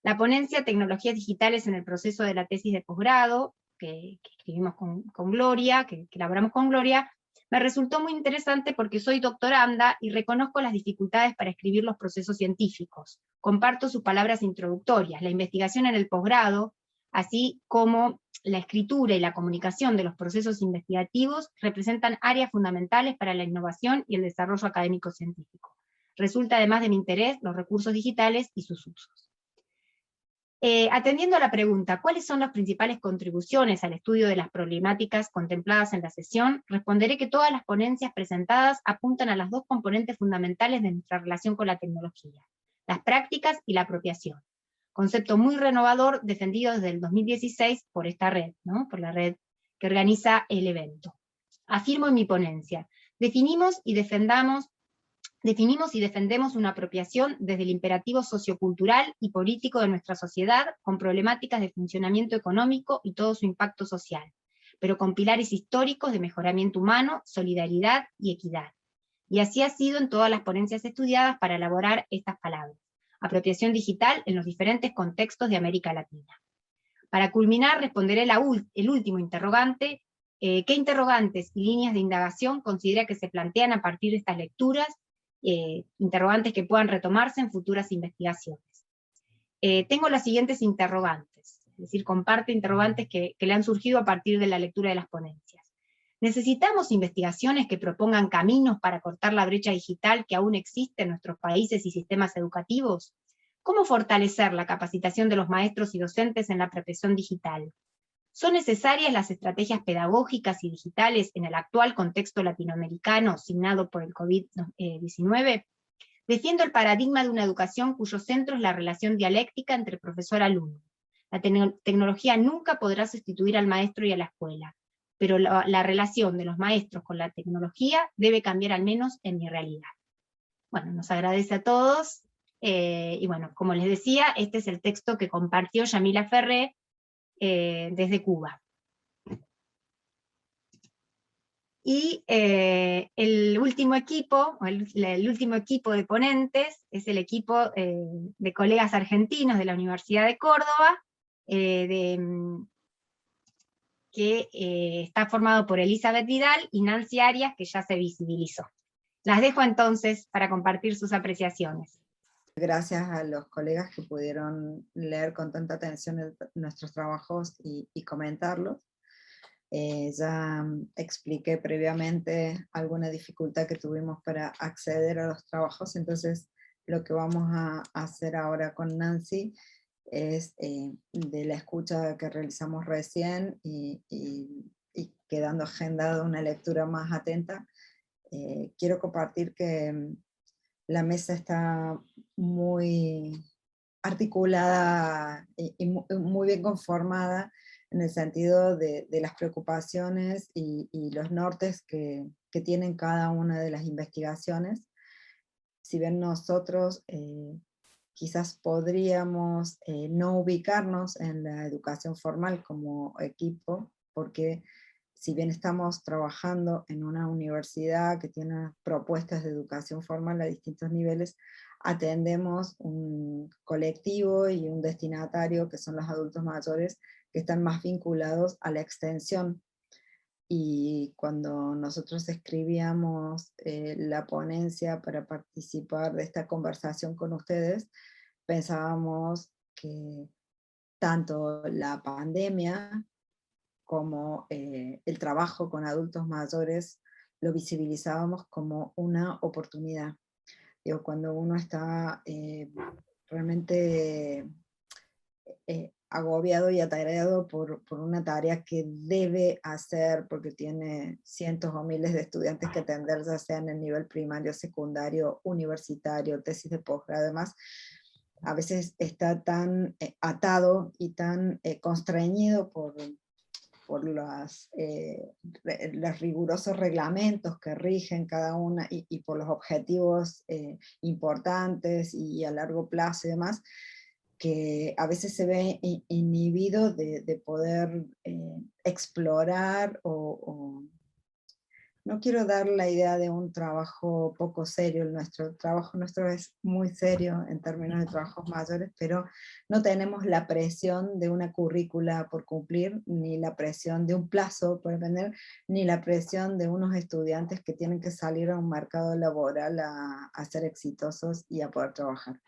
La ponencia Tecnologías Digitales en el proceso de la tesis de posgrado, que escribimos con Gloria, que elaboramos con Gloria, me resultó muy interesante porque soy doctoranda y reconozco las dificultades para escribir los procesos científicos. Comparto sus palabras introductorias. La investigación en el posgrado, así como la escritura y la comunicación de los procesos investigativos, representan áreas fundamentales para la innovación y el desarrollo académico-científico. Resulta además de mi interés los recursos digitales y sus usos. Atendiendo a la pregunta, ¿cuáles son las principales contribuciones al estudio de las problemáticas contempladas en la sesión? Responderé que todas las ponencias presentadas apuntan a las 2 componentes fundamentales de nuestra relación con la tecnología, las prácticas y la apropiación. Concepto muy renovador defendido desde el 2016 por esta red, ¿no? Por la red que organiza el evento. Afirmo en mi ponencia, definimos y defendemos una apropiación desde el imperativo sociocultural y político de nuestra sociedad, con problemáticas de funcionamiento económico y todo su impacto social, pero con pilares históricos de mejoramiento humano, solidaridad y equidad. Y así ha sido en todas las ponencias estudiadas para elaborar estas palabras. Apropiación digital en los diferentes contextos de América Latina. Para culminar, responderé el último interrogante. ¿Qué interrogantes y líneas de indagación considera que se plantean a partir de estas lecturas? Interrogantes que puedan retomarse en futuras investigaciones. Tengo las siguientes interrogantes, es decir, comparte interrogantes que le han surgido a partir de la lectura de las ponencias. ¿Necesitamos investigaciones que propongan caminos para cortar la brecha digital que aún existe en nuestros países y sistemas educativos? ¿Cómo fortalecer la capacitación de los maestros y docentes en la apropiación digital? ¿Son necesarias las estrategias pedagógicas y digitales en el actual contexto latinoamericano signado por el COVID-19? Defiendo el paradigma de una educación cuyo centro es la relación dialéctica entre profesor-alumno. La tecnología nunca podrá sustituir al maestro y a la escuela, pero la relación de los maestros con la tecnología debe cambiar al menos en mi realidad. Bueno, nos agradece a todos, y bueno, como les decía, este es el texto que compartió Yamila Ferré, desde Cuba. Y el último equipo de ponentes es el equipo de colegas argentinos de la Universidad de Córdoba, que está formado por Elizabeth Vidal y Nancy Arias, que ya se visibilizó. Las dejo entonces para compartir sus apreciaciones. Gracias a los colegas que pudieron leer con tanta atención nuestros trabajos y comentarlos. Ya expliqué previamente alguna dificultad que tuvimos para acceder a los trabajos, entonces lo que vamos a hacer ahora con Nancy es de la escucha que realizamos recién y quedando agendada una lectura más atenta, quiero compartir que la mesa está muy articulada y muy bien conformada en el sentido de las preocupaciones y los nortes que tienen cada una de las investigaciones. Si bien nosotros quizás podríamos no ubicarnos en la educación formal como equipo, porque si bien estamos trabajando en una universidad que tiene propuestas de educación formal a distintos niveles, atendemos un colectivo y un destinatario que son los adultos mayores que están más vinculados a la extensión. Y cuando nosotros escribíamos la ponencia para participar de esta conversación con ustedes, pensábamos que tanto la pandemia como el trabajo con adultos mayores lo visibilizábamos como una oportunidad. Digo, cuando uno está realmente agobiado y atareado por una tarea que debe hacer porque tiene cientos o miles de estudiantes que atender, ya sea en el nivel primario, secundario, universitario, tesis de posgrado, además, a veces está tan atado y tan constreñido por los rigurosos reglamentos que rigen cada una y por los objetivos importantes y a largo plazo y demás, que a veces se ve inhibido de poder explorar o no quiero dar la idea de un trabajo poco serio. El trabajo nuestro es muy serio en términos de trabajos mayores, pero no tenemos la presión de una currícula por cumplir, ni la presión de un plazo por vender, ni la presión de unos estudiantes que tienen que salir a un mercado laboral a ser exitosos y a poder trabajar.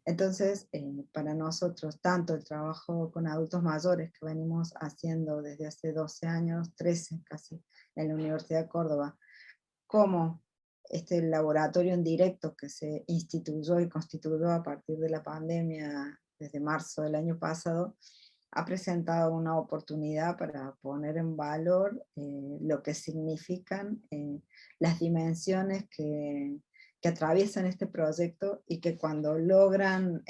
Entonces, para nosotros, tanto el trabajo con adultos mayores que venimos haciendo desde hace 12 años, 13 casi, en la Universidad de Córdoba, como este laboratorio en directo que se instituyó y constituyó a partir de la pandemia desde marzo del año pasado, ha presentado una oportunidad para poner en valor lo que significan las dimensiones que atraviesan este proyecto y que cuando logran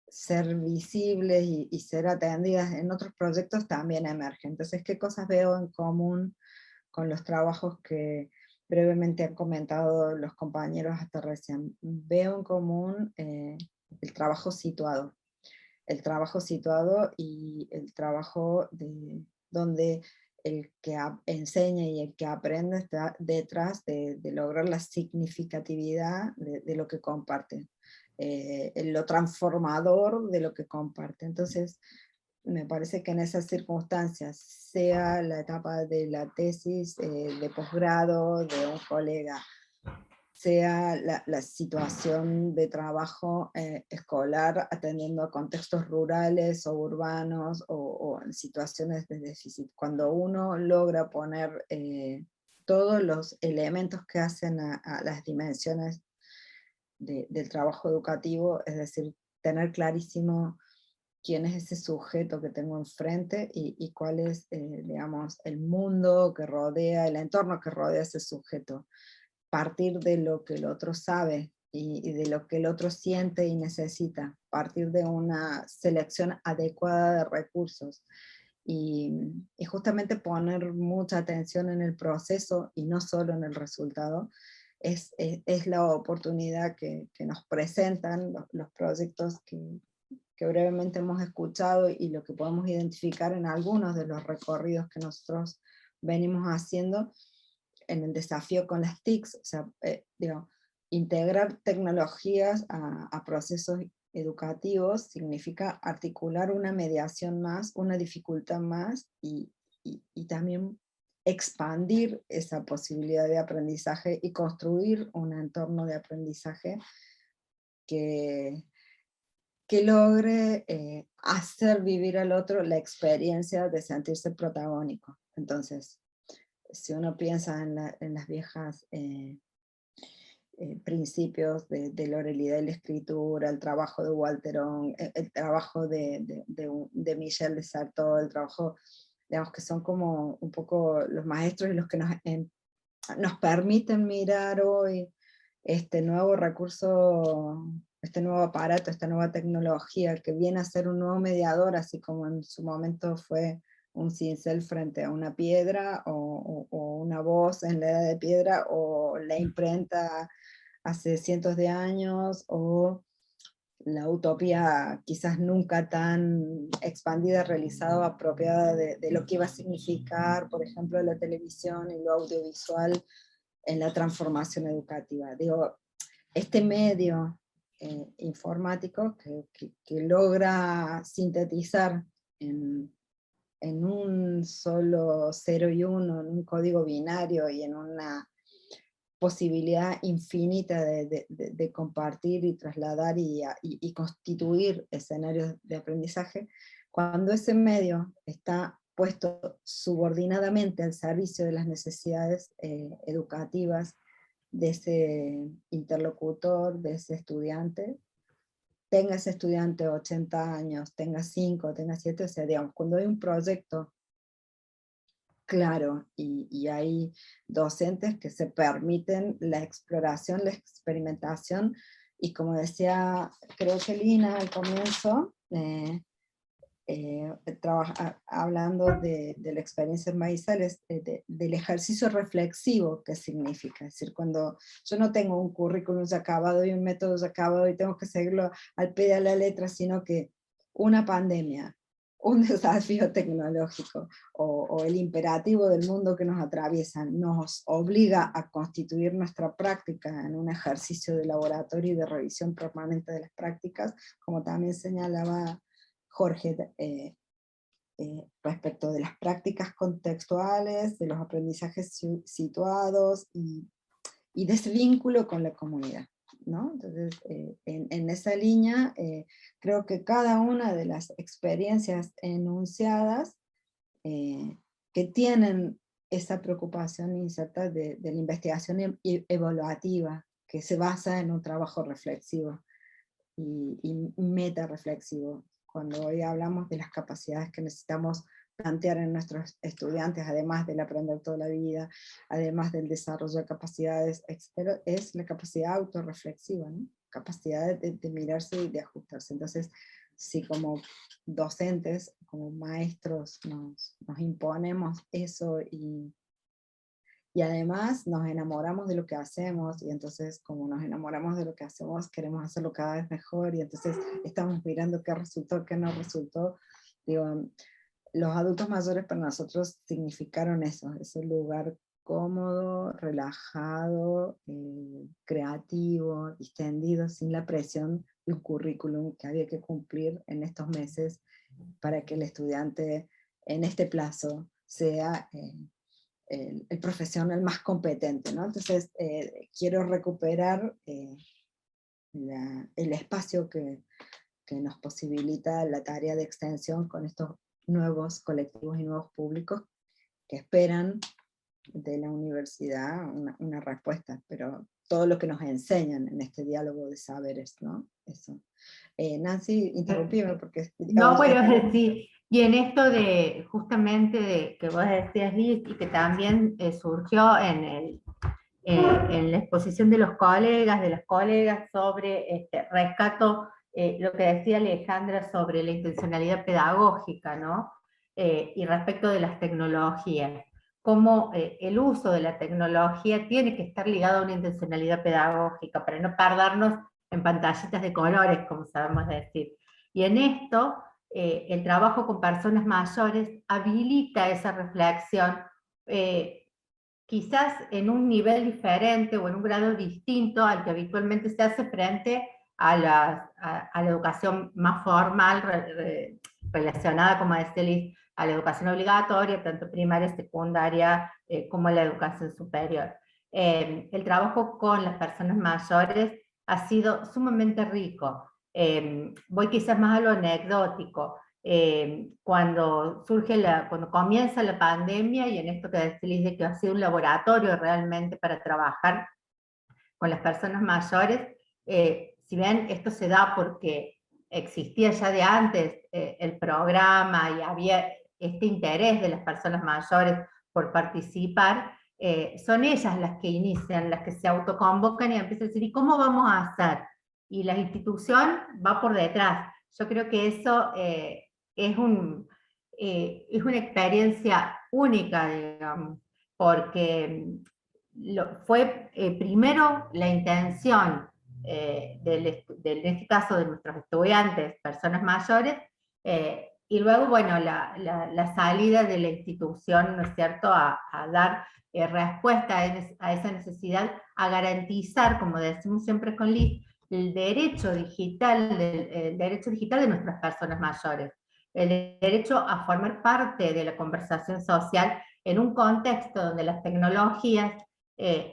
ser visibles y ser atendidas en otros proyectos también emergen. Entonces, ¿qué cosas veo en común con los trabajos que brevemente han comentado los compañeros hasta recién? Veo en común el trabajo situado. El trabajo situado y el trabajo donde el que enseña y el que aprende está detrás de lograr la significatividad de lo que comparte, lo transformador de lo que comparte. Entonces, me parece que en esas circunstancias, sea la etapa de la tesis de posgrado de un colega, sea la situación de trabajo escolar atendiendo a contextos rurales o urbanos o en situaciones de déficit. Cuando uno logra poner todos los elementos que hacen a las dimensiones del trabajo educativo, es decir, tener clarísimo quién es ese sujeto que tengo enfrente y cuál es, digamos, el mundo que rodea, el entorno que rodea a ese sujeto. Partir de lo que el otro sabe y de lo que el otro siente y necesita, partir de una selección adecuada de recursos y justamente poner mucha atención en el proceso y no solo en el resultado, es la oportunidad que nos presentan los proyectos que brevemente hemos escuchado y lo que podemos identificar en algunos de los recorridos que nosotros venimos haciendo en el desafío con las TICs, o sea, digo, integrar tecnologías a procesos educativos significa articular una mediación más, una dificultad más y también expandir esa posibilidad de aprendizaje y construir un entorno de aprendizaje que que logre hacer vivir al otro la experiencia de sentirse protagónico. Entonces, si uno piensa en las viejas principios de la oralidad y la escritura, el trabajo de Walterón, el trabajo de Michel de Certeau, el trabajo, digamos, que son como un poco los maestros y los que nos permiten mirar hoy este nuevo recurso, este nuevo aparato, esta nueva tecnología que viene a ser un nuevo mediador, así como en su momento fue un cincel frente a una piedra, o una voz en la edad de piedra, o la imprenta hace cientos de años, o la utopía quizás nunca tan expandida, realizada o apropiada de lo que iba a significar, por ejemplo, la televisión y lo audiovisual en la transformación educativa. Digo, este medio informático que logra sintetizar en un solo 0 y 1, en un código binario y en una posibilidad infinita de compartir y trasladar y constituir escenarios de aprendizaje, cuando ese medio está puesto subordinadamente al servicio de las necesidades educativas de ese interlocutor, de ese estudiante, tenga ese estudiante 80 años, tenga 5, tenga 7, o sea, digamos, cuando hay un proyecto claro, y hay docentes que se permiten la exploración, la experimentación, y como decía, creo que Lina al comienzo, hablando de la experiencia en Maizales, del ejercicio reflexivo que significa. Es decir, cuando yo no tengo un currículum ya acabado y un método ya acabado y tengo que seguirlo al pie de la letra, sino que una pandemia, un desafío tecnológico o el imperativo del mundo que nos atraviesa nos obliga a constituir nuestra práctica en un ejercicio de laboratorio y de revisión permanente de las prácticas, como también señalaba Jorge, respecto de las prácticas contextuales, de los aprendizajes situados y de ese vínculo con la comunidad, ¿no? Entonces, en esa línea, creo que cada una de las experiencias enunciadas que tienen esa preocupación inserta de la investigación evaluativa, que se basa en un trabajo reflexivo y meta reflexivo. Cuando hoy hablamos de las capacidades que necesitamos plantear en nuestros estudiantes, además del aprender toda la vida, además del desarrollo de capacidades, etc., es la capacidad autorreflexiva, ¿no? Capacidad de mirarse y de ajustarse. Entonces, si como docentes, como maestros, nos imponemos eso y además nos enamoramos de lo que hacemos, y entonces como nos enamoramos de lo que hacemos, queremos hacerlo cada vez mejor, y entonces estamos mirando qué resultó, qué no resultó. Digo, los adultos mayores para nosotros significaron eso, ese lugar cómodo, relajado, creativo, distendido, sin la presión de un currículum que había que cumplir en estos meses para que el estudiante en este plazo sea el profesional más competente, ¿no? Entonces, quiero recuperar el espacio que nos posibilita la tarea de extensión con estos nuevos colectivos y nuevos públicos que esperan de la universidad una respuesta, pero todo lo que nos enseñan en este diálogo de saberes, ¿no? Eso. Nancy, interrumpime porque... No, bueno, sí, y en esto de, justamente, de que vos decías, Liz, y que también surgió en la exposición de los colegas, de las colegas, sobre rescato, lo que decía Alejandra sobre la intencionalidad pedagógica, ¿no? Y respecto de las tecnologías, cómo el uso de la tecnología tiene que estar ligado a una intencionalidad pedagógica, para no perdernos en pantallitas de colores, como sabemos decir. Y en esto, el trabajo con personas mayores habilita esa reflexión, quizás en un nivel diferente o en un grado distinto al que habitualmente se hace frente a la educación más formal, relacionada, como decía Liz, a la educación obligatoria, tanto primaria, secundaria, como la educación superior. El trabajo con las personas mayores ha sido sumamente rico. Voy quizás más a lo anecdótico. Cuando comienza la pandemia, y en esto que decís de que ha sido un laboratorio realmente para trabajar con las personas mayores, si bien esto se da porque existía ya de antes el programa y había este interés de las personas mayores por participar, son ellas las que inician, las que se autoconvocan y empiezan a decir, ¿y cómo vamos a hacer? Y la institución va por detrás. Yo creo que eso es una experiencia única, digamos, porque fue primero la intención en este caso de nuestros estudiantes, personas mayores, y luego, bueno, la salida de la institución, ¿no es cierto?, a dar respuesta a esa necesidad, a garantizar, como decimos siempre con Liz, el derecho digital de nuestras personas mayores, el derecho a formar parte de la conversación social en un contexto donde las tecnologías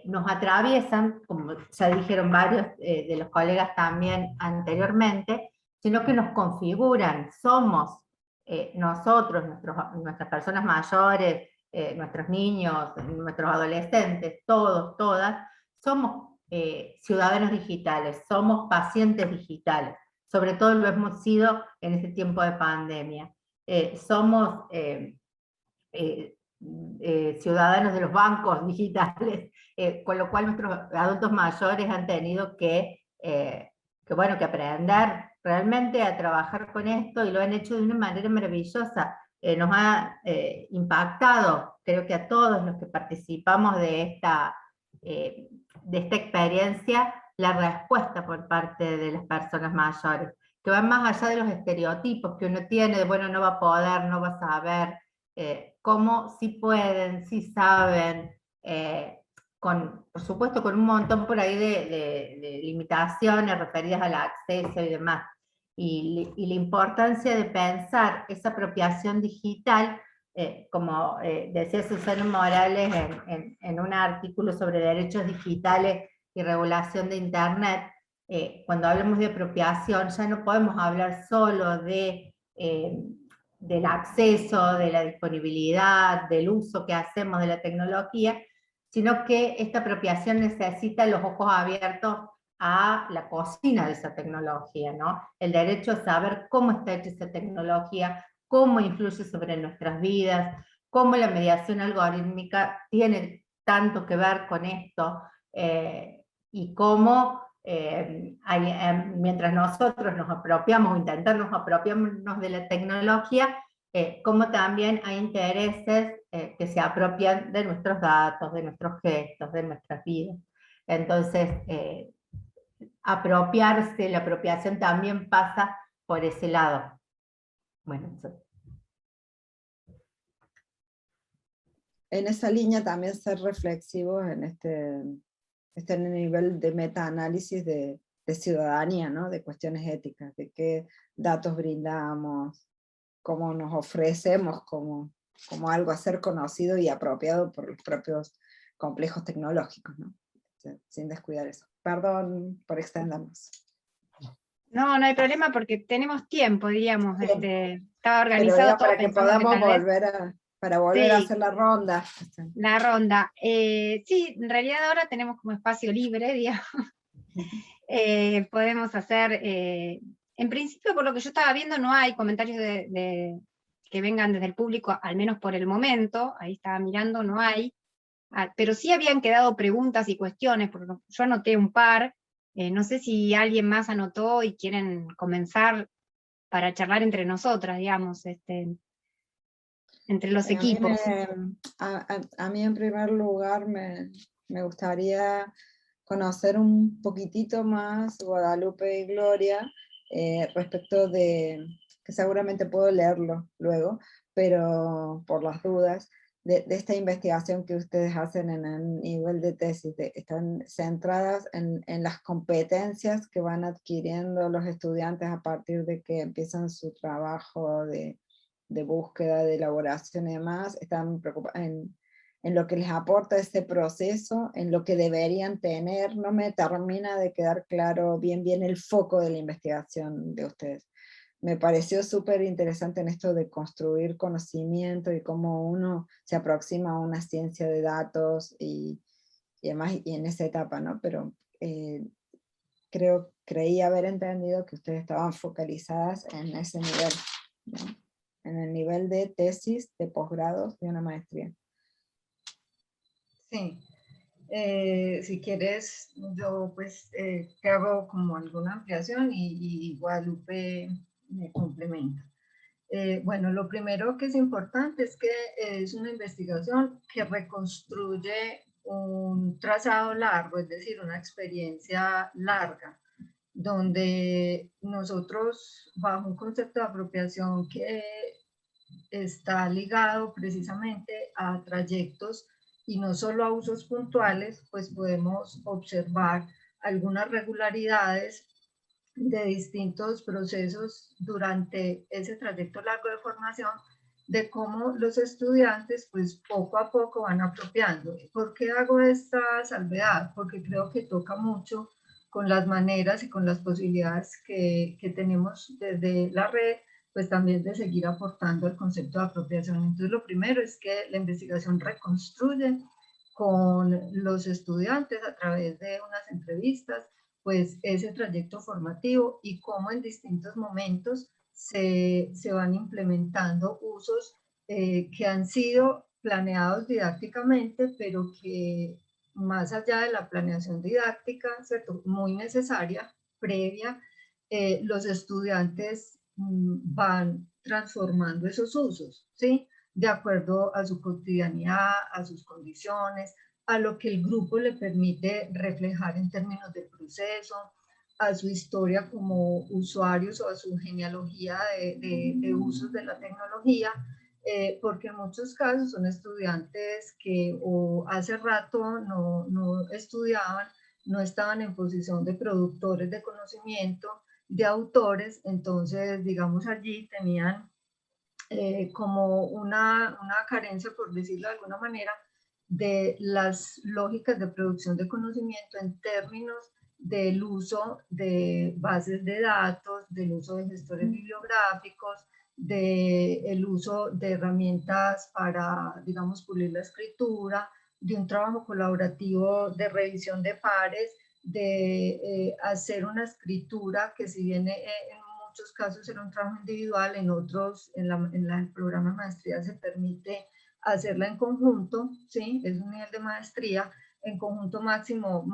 nos atraviesan, como ya dijeron varios de los colegas también anteriormente, sino que nos configuran. Somos nosotros, nuestras personas mayores, nuestros niños, nuestros adolescentes, todos, todas, somos ciudadanos digitales, somos pacientes digitales. Sobre todo lo hemos sido en este tiempo de pandemia. Somos ciudadanos de los bancos digitales, con lo cual nuestros adultos mayores han tenido que aprender realmente a trabajar con esto, y lo han hecho de una manera maravillosa. Nos ha impactado, creo que a todos los que participamos de esta experiencia, la respuesta por parte de las personas mayores, que van más allá de los estereotipos que uno tiene, de bueno, no va a poder, no va a saber, cómo sí pueden, sí saben, por supuesto con un montón por ahí de limitaciones referidas al acceso y demás. Y la importancia de pensar esa apropiación digital, como decía Susana Morales en un artículo sobre derechos digitales y regulación de Internet, cuando hablamos de apropiación ya no podemos hablar solo del acceso, de la disponibilidad, del uso que hacemos de la tecnología, sino que esta apropiación necesita los ojos abiertos a la cocina de esa tecnología, ¿no? El derecho a saber cómo está hecha esa tecnología, cómo influye sobre nuestras vidas, cómo la mediación algorítmica tiene tanto que ver con esto, y cómo mientras nosotros nos apropiamos o intentamos apropiarnos de la tecnología, como también hay intereses que se apropian de nuestros datos, de nuestros gestos, de nuestras vidas. Entonces, la apropiación también pasa por ese lado. Bueno, eso. En esa línea también ser reflexivos en este nivel de metaanálisis de ciudadanía, ¿no? De cuestiones éticas, de qué datos brindamos, cómo nos ofrecemos como algo a ser conocido y apropiado por los propios complejos tecnológicos, ¿no? Sin descuidar eso. Perdón por extendernos. No, no hay problema porque tenemos tiempo, diríamos. Estaba organizado todo para que podamos volver a hacer la ronda. La ronda. Sí, en realidad ahora tenemos como espacio libre, digamos. Podemos hacer, en principio por lo que yo estaba viendo no hay comentarios que vengan desde el público, al menos por el momento, ahí estaba mirando, no hay, pero sí habían quedado preguntas y cuestiones, porque yo anoté un par, no sé si alguien más anotó y quieren comenzar para charlar entre nosotras, digamos, entre los equipos. A mí en primer lugar me gustaría conocer un poquitito más Guadalupe y Gloria, respecto de, que seguramente puedo leerlo luego, pero por las dudas, de esta investigación que ustedes hacen en el nivel de tesis, están centradas en las competencias que van adquiriendo los estudiantes a partir de que empiezan su trabajo de búsqueda, de elaboración y demás, están preocupados en lo que les aporta este proceso, en lo que deberían tener. No me termina de quedar claro bien el foco de la investigación de ustedes. Me pareció súper interesante en esto de construir conocimiento y cómo uno se aproxima a una ciencia de datos y además y en esa etapa, ¿no? Pero creí haber entendido que ustedes estaban focalizadas en ese nivel, ¿no? En el nivel de tesis, de posgrados, de una maestría. Sí. Si quieres, yo pues te hago como alguna ampliación y Guadalupe me complementa. Bueno, lo primero que es importante es que es una investigación que reconstruye un trazado largo, es decir, una experiencia larga, donde nosotros, bajo un concepto de apropiación que está ligado precisamente a trayectos y no solo a usos puntuales, pues podemos observar algunas regularidades de distintos procesos durante ese trayecto largo de formación, de cómo los estudiantes pues poco a poco van apropiando. ¿Por qué hago esta salvedad? Porque creo que toca mucho con las maneras y con las posibilidades que tenemos desde la red, pues también de seguir aportando el concepto de apropiación. Entonces lo primero es que la investigación reconstruye con los estudiantes a través de unas entrevistas, pues ese trayecto formativo y cómo en momentos se van implementando usos que han sido planeados didácticamente, pero que más allá de la planeación didáctica, ¿cierto?, muy necesaria, previa, los estudiantes van transformando esos usos, ¿sí?, de acuerdo a su cotidianidad, a sus condiciones, a lo que el grupo le permite reflejar en términos de proceso, a su historia como usuarios o a su genealogía de usos de la tecnología, porque en muchos casos son estudiantes que o hace rato no estudiaban, no estaban en posición de productores de conocimiento, de autores, entonces digamos allí tenían como una carencia, por decirlo de alguna manera, de las lógicas de producción de conocimiento en términos del uso de bases de datos, del uso de gestores bibliográficos, del uso de herramientas para, digamos, pulir la escritura, de un trabajo colaborativo de revisión de pares, de hacer una escritura que si bien en muchos casos era un trabajo individual, en otros, en el programa de maestría se permite hacerla en conjunto, ¿sí? Es un nivel de maestría, en conjunto máximo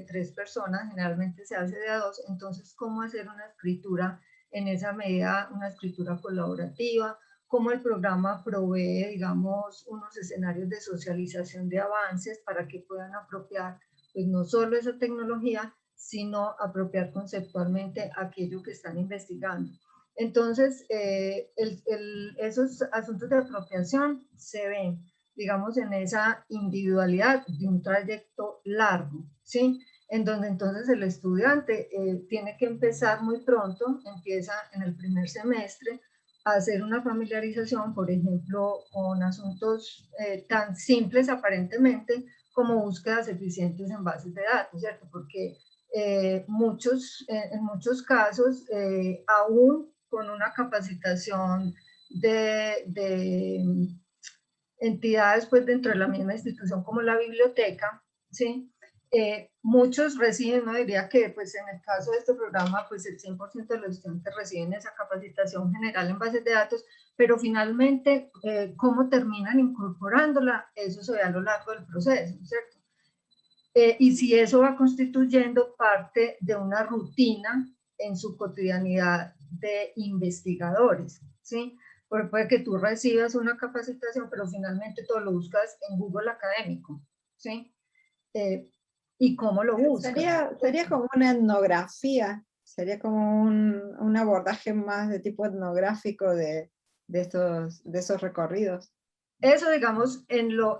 3 personas, generalmente se hace de a 2, entonces cómo hacer una escritura en esa medida, una escritura colaborativa, cómo el programa provee, digamos, unos escenarios de socialización de avances para que puedan apropiar, pues no solo esa tecnología, sino apropiar conceptualmente aquello que están investigando. Entonces, esos asuntos de apropiación se ven, digamos, en esa individualidad de un trayecto largo, ¿sí? En donde entonces el estudiante tiene que empezar muy pronto, empieza en el primer semestre, a hacer una familiarización, por ejemplo, con asuntos tan simples aparentemente como búsquedas eficientes en bases de datos, ¿cierto? Porque en muchos casos, aún con una capacitación de entidades pues dentro de la misma institución como la biblioteca, ¿sí? Muchos reciben, no diría que pues en el caso de este programa pues el 100% de los estudiantes reciben esa capacitación general en bases de datos, pero finalmente cómo terminan incorporándola, eso se ve a lo largo del proceso, ¿cierto? Y si eso va constituyendo parte de una rutina en su cotidianidad de investigadores, ¿sí? Porque puede que tú recibas una capacitación, pero finalmente todo lo buscas en Google Académico, ¿sí? ¿Y cómo lo buscas? Sería como una etnografía, sería como un abordaje más de tipo etnográfico de esos recorridos. Eso, digamos, en lo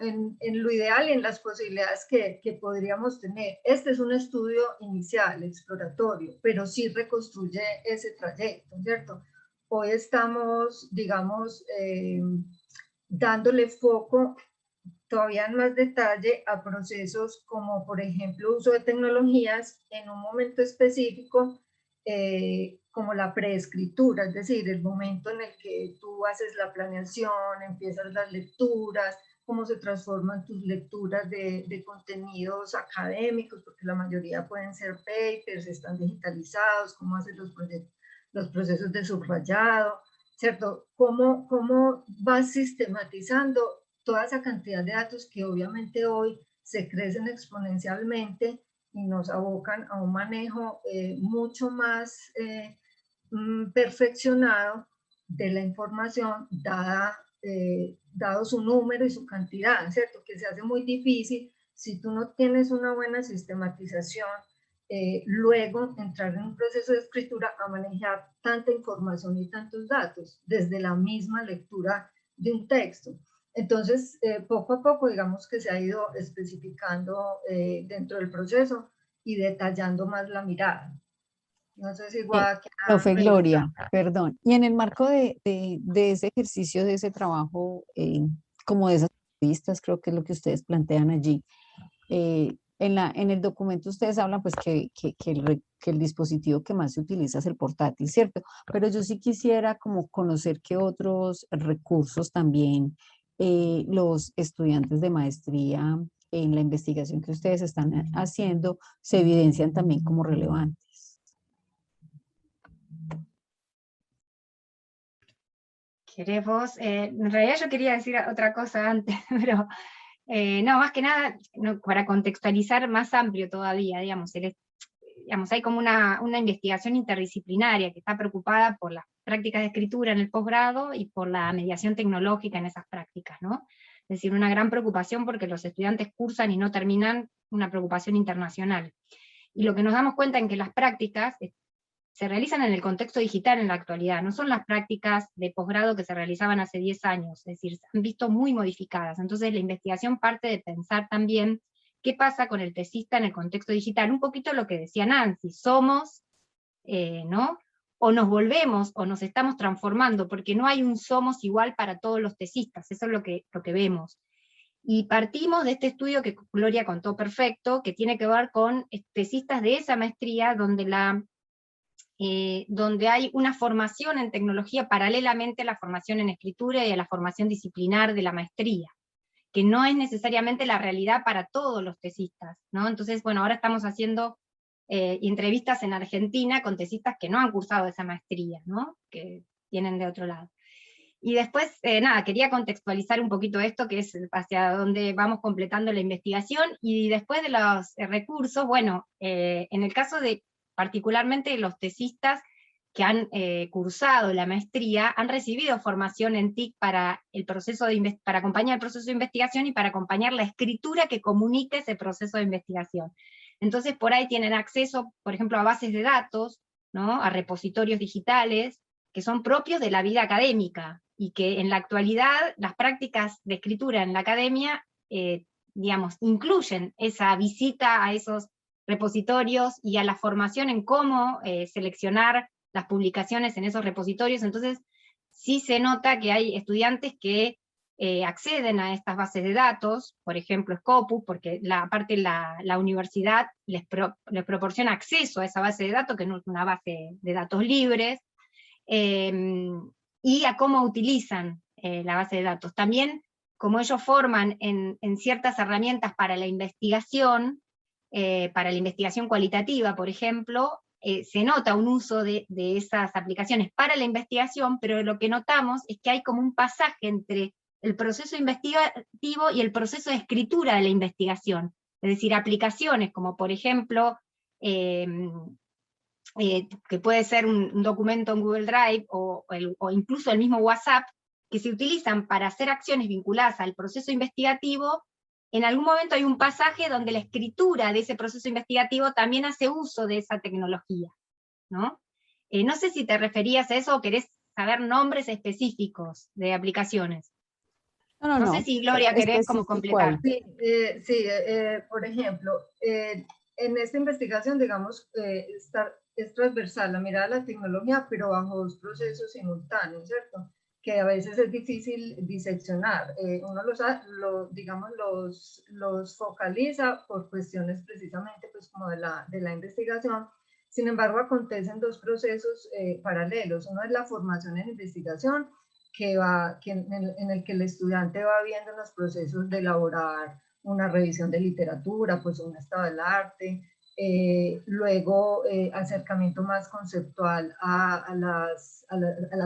ideal y en las posibilidades que podríamos tener. Este es un estudio inicial, exploratorio, pero sí reconstruye ese trayecto, ¿cierto? Hoy estamos, digamos, dándole foco todavía en más detalle a procesos como, por ejemplo, uso de tecnologías en un momento específico, como la preescritura, es decir, el momento en el que tú haces la planeación, empiezas las lecturas, cómo se transforman tus lecturas de contenidos académicos, porque la mayoría pueden ser papers, están digitalizados, cómo haces los procesos de subrayado, ¿cierto? ¿Cómo vas sistematizando toda esa cantidad de datos que obviamente hoy se crecen exponencialmente y nos abocan a un manejo mucho más perfeccionado de la información dado su número y su cantidad, ¿cierto? Que se hace muy difícil si tú no tienes una buena sistematización, luego entrar en un proceso de escritura a manejar tanta información y tantos datos desde la misma lectura de un texto. Entonces, poco a poco, digamos que se ha ido especificando dentro del proceso y detallando más la mirada. No sé si igual... Profe Gloria, perdón. Y en el marco de ese ejercicio, de ese trabajo, como de esas entrevistas, creo que es lo que ustedes plantean allí, en el documento ustedes hablan pues que el dispositivo que más se utiliza es el portátil, ¿cierto? Pero yo sí quisiera como conocer qué otros recursos también los estudiantes de maestría en la investigación que ustedes están haciendo se evidencian también como relevantes. ¿Querés vos? En realidad yo quería decir otra cosa antes, pero no, más que nada, para contextualizar más amplio todavía, digamos, hay como una investigación interdisciplinaria que está preocupada por las prácticas de escritura en el posgrado y por la mediación tecnológica en esas prácticas, ¿no? Es decir, una gran preocupación porque los estudiantes cursan y no terminan, una preocupación internacional. Y lo que nos damos cuenta en que las prácticas se realizan en el contexto digital en la actualidad, no son las prácticas de posgrado que se realizaban hace 10 años, es decir, se han visto muy modificadas. Entonces la investigación parte de pensar también qué pasa con el tesista en el contexto digital, un poquito lo que decía Nancy, somos, ¿no? O nos volvemos, o nos estamos transformando, porque no hay un somos igual para todos los tesistas, eso es lo que vemos. Y partimos de este estudio que Gloria contó perfecto, que tiene que ver con tesistas de esa maestría, donde hay una formación en tecnología paralelamente a la formación en escritura y a la formación disciplinar de la maestría, que no es necesariamente la realidad para todos los tesistas, ¿no? Entonces, bueno, ahora estamos haciendo entrevistas en Argentina con tesistas que no han cursado esa maestría, ¿no? Que vienen de otro lado. Y después, nada, quería contextualizar un poquito esto, que es hacia donde vamos completando la investigación, y después de los recursos, bueno, en el caso de particularmente los tesistas que han cursado la maestría, han recibido formación en TIC para, para acompañar el proceso de investigación y para acompañar la escritura que comunique ese proceso de investigación. Entonces por ahí tienen acceso, por ejemplo, a bases de datos, ¿no? A repositorios digitales, que son propios de la vida académica, y que en la actualidad las prácticas de escritura en la academia, digamos, incluyen esa visita a esos repositorios y a la formación en cómo seleccionar las publicaciones en esos repositorios. Entonces sí se nota que hay estudiantes que acceden a estas bases de datos, por ejemplo Scopus, porque aparte la universidad les proporciona acceso a esa base de datos, que no es una base de datos libres, y a cómo utilizan la base de datos. También, como ellos forman en ciertas herramientas para la investigación cualitativa, por ejemplo, se nota un uso de esas aplicaciones para la investigación, pero lo que notamos es que hay como un pasaje entre el proceso investigativo y el proceso de escritura de la investigación. Es decir, aplicaciones como, por ejemplo, que puede ser un documento en Google Drive o incluso el mismo WhatsApp, que se utilizan para hacer acciones vinculadas al proceso investigativo. En algún momento hay un pasaje donde la escritura de ese proceso investigativo también hace uso de esa tecnología, ¿no? No sé si te referías a eso o querés saber nombres específicos de aplicaciones. No sé si Gloria querés como completar. Sí, por ejemplo, en esta investigación, digamos, es transversal la mirada a la tecnología, pero bajo dos procesos simultáneos, ¿cierto? que a veces es difícil diseccionar. Uno digamos, los focaliza por cuestiones precisamente pues como de la investigación. Sin embargo, acontecen dos procesos paralelos. Uno es la formación en investigación, en el que el estudiante va viendo los procesos de elaborar una revisión de literatura, pues un estado del arte, luego acercamiento más conceptual a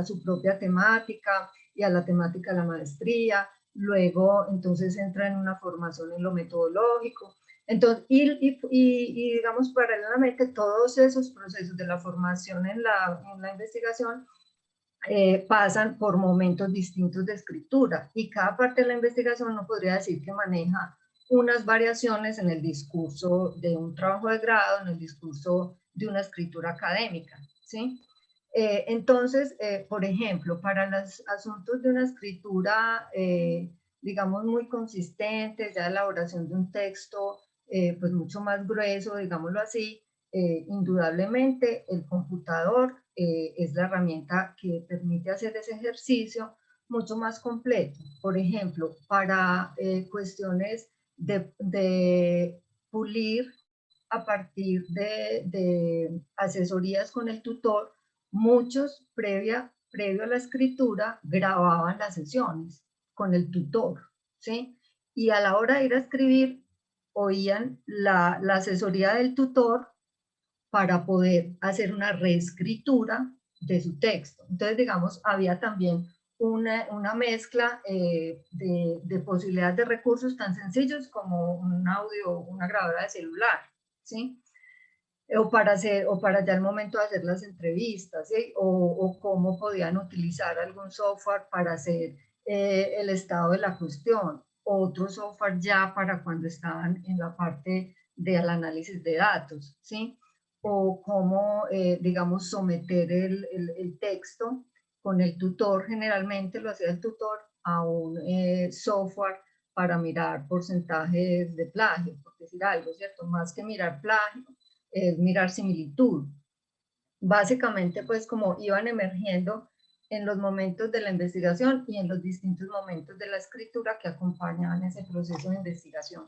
su propia temática y a la temática de la maestría, luego entonces entra en una formación en lo metodológico. Entonces, y digamos paralelamente todos esos procesos de la formación en la investigación pasan por momentos distintos de escritura, y cada parte de la investigación no podría decir que maneja unas variaciones en el discurso de un trabajo de grado, en el discurso de una escritura académica, ¿sí? Entonces, por ejemplo, para los asuntos de una escritura, digamos, muy consistente, ya elaboración de un texto, pues mucho más grueso, digámoslo así, indudablemente el computador es la herramienta que permite hacer ese ejercicio mucho más completo. Por ejemplo, para cuestiones de pulir a partir de asesorías con el tutor, muchos previo a la escritura grababan las sesiones con el tutor, ¿sí? Y a la hora de ir a escribir, oían la asesoría del tutor para poder hacer una reescritura de su texto. Entonces, digamos, había también una mezcla de posibilidades de recursos tan sencillos como un audio, una grabadora de celular, ¿sí? O para ya el momento de hacer las entrevistas, ¿sí? O cómo podían utilizar algún software para hacer el estado de la cuestión, otro software ya para cuando estaban en la parte del análisis de datos, ¿sí? O cómo, digamos, someter el texto con el tutor, generalmente lo hacía el tutor, a un software para mirar porcentajes de plagio, por decir algo, ¿cierto? Más que mirar plagio, es mirar similitud. Básicamente, pues como iban emergiendo en los momentos de la investigación y en los distintos momentos de la escritura que acompañaban ese proceso de investigación.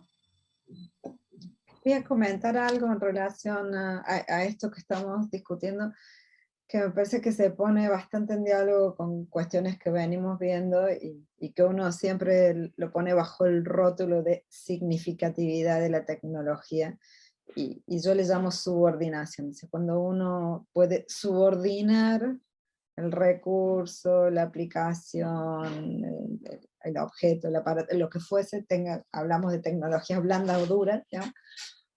Voy a comentar algo en relación a esto que estamos discutiendo, que me parece que se pone bastante en diálogo con cuestiones que venimos viendo y que uno siempre lo pone bajo el rótulo de significatividad de la tecnología. Y yo le llamo subordinación. Cuando uno puede subordinar el recurso, la aplicación, el objeto, el aparato, lo que fuese, hablamos de tecnologías blandas o duras, ¿ya?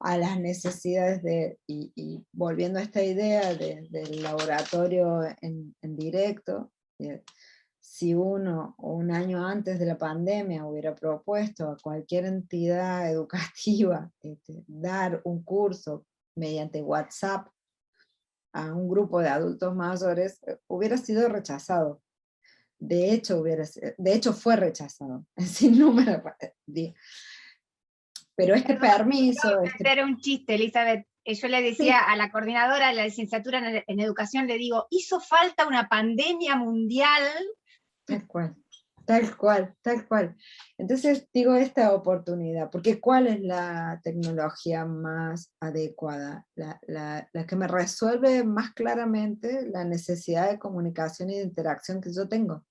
A las necesidades y volviendo a esta idea del laboratorio en directo, si uno un año antes de la pandemia hubiera propuesto a cualquier entidad educativa dar un curso mediante WhatsApp a un grupo de adultos mayores, hubiera sido rechazado. De hecho fue rechazado, sin número. Pero este permiso... Era un chiste, Elizabeth. Yo le decía a la coordinadora de la licenciatura en educación, le digo, hizo falta una pandemia mundial. Tal cual, tal cual, tal cual. Entonces digo esta oportunidad, porque ¿cuál es la tecnología más adecuada? La que me resuelve más claramente la necesidad de comunicación y de interacción que yo tengo.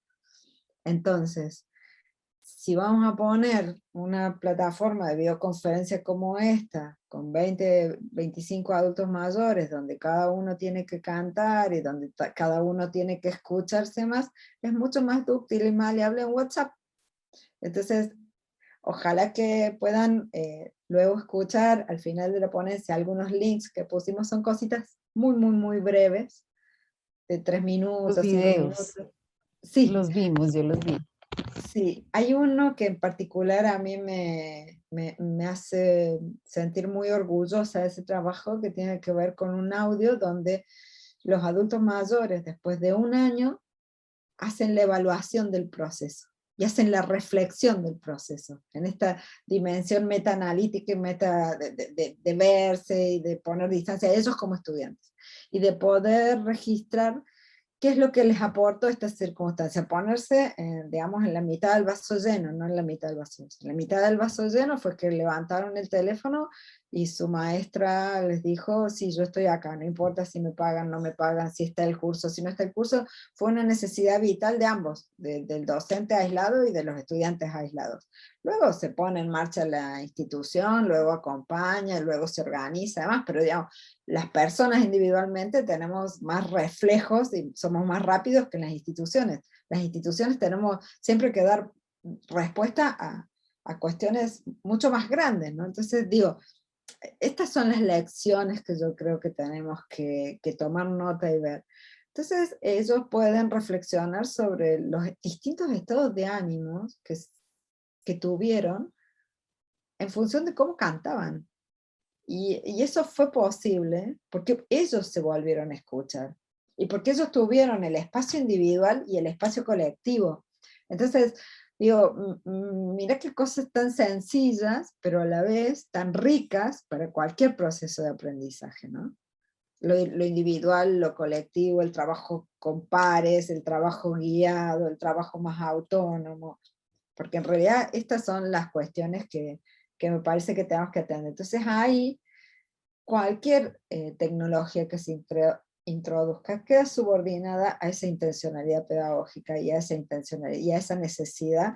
Entonces, si vamos a poner una plataforma de videoconferencia como esta, con 20, 25 adultos mayores, donde cada uno tiene que cantar y donde cada uno tiene que escucharse más, es mucho más dúctil y maleable en WhatsApp. Entonces, ojalá que puedan luego escuchar al final de la ponencia algunos links que pusimos, son cositas muy, muy, muy breves, de 3 minutos, Los 5 videos. minutos. Sí. Los vimos, yo los vi. Sí, hay uno que en particular a mí me hace sentir muy orgullosa de ese trabajo, que tiene que ver con un audio donde los adultos mayores, después de un año, hacen la evaluación del proceso y hacen la reflexión del proceso, en esta dimensión metaanalítica y de verse y de poner distancia a ellos como estudiantes, y de poder registrar ¿qué es lo que les aportó esta circunstancia? Ponerse, digamos, en la mitad del vaso lleno, no en la mitad del vaso lleno. En la mitad del vaso lleno fue que levantaron el teléfono y su maestra les dijo, sí, yo estoy acá, no importa si me pagan, no me pagan, si está el curso, si no está el curso. Fue una necesidad vital de ambos, del docente aislado y de los estudiantes aislados. Luego se pone en marcha la institución, luego acompaña, luego se organiza, además, pero digamos, las personas individualmente tenemos más reflejos y somos más rápidos que las instituciones. Las instituciones tenemos siempre que dar respuesta a cuestiones mucho más grandes, ¿no? Entonces digo, estas son las lecciones que yo creo que tenemos que tomar nota y ver. Entonces ellos pueden reflexionar sobre los distintos estados de ánimos que tuvieron en función de cómo cantaban. Y eso fue posible porque ellos se volvieron a escuchar y porque ellos tuvieron el espacio individual y el espacio colectivo. Entonces, digo, mira qué cosas tan sencillas, pero a la vez tan ricas para cualquier proceso de aprendizaje, ¿no? Lo individual, lo colectivo, el trabajo con pares, el trabajo guiado, el trabajo más autónomo, porque en realidad estas son las cuestiones que me parece que tenemos que atender. Entonces ahí cualquier tecnología que se introduzca queda subordinada a esa intencionalidad pedagógica y a esa intencionalidad y a esa necesidad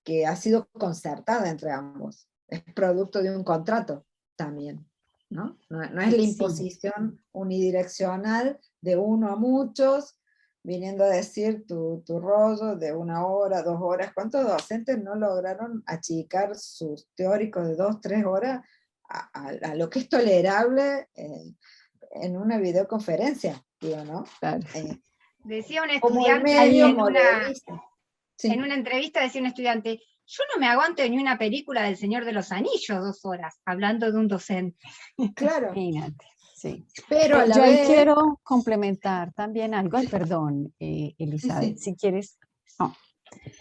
que ha sido concertada entre ambos. Es producto de un contrato también, ¿no? No es la imposición unidireccional de uno a muchos, viniendo a decir tu rollo de 1 hora, 2 horas. ¿Cuántos docentes no lograron achicar sus teóricos de 2, 3 horas a lo que es tolerable en una videoconferencia, digo, ¿no? Claro. Decía un Como el estudiante medio en modernista. Sí. en una entrevista, decía un estudiante, yo no me aguanto ni una película del Señor de los Anillos 2 horas, hablando de un docente. Claro. Imagínate, sí. Pero a la yo ahí vez... quiero complementar también algo. Ay, perdón, Elizabeth, Sí. si quieres. No.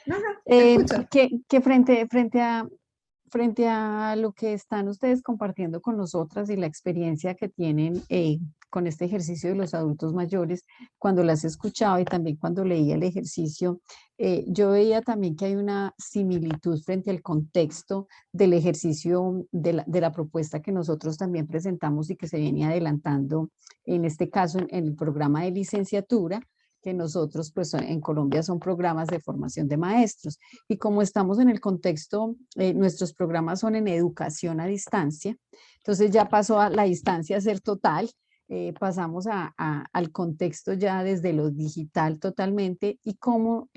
No, te escucho. Que frente a lo que están ustedes compartiendo con nosotras y la experiencia que tienen con este ejercicio de los adultos mayores, cuando las he escuchado y también cuando leía el ejercicio, yo veía también que hay una similitud frente al contexto del ejercicio de la propuesta que nosotros también presentamos y que se viene adelantando, en este caso en el programa de licenciatura, que nosotros, pues en Colombia son programas de formación de maestros. Y como estamos en el contexto, nuestros programas son en educación a distancia, entonces ya pasó a la distancia a ser total, pasamos al contexto ya desde lo digital totalmente y cómo,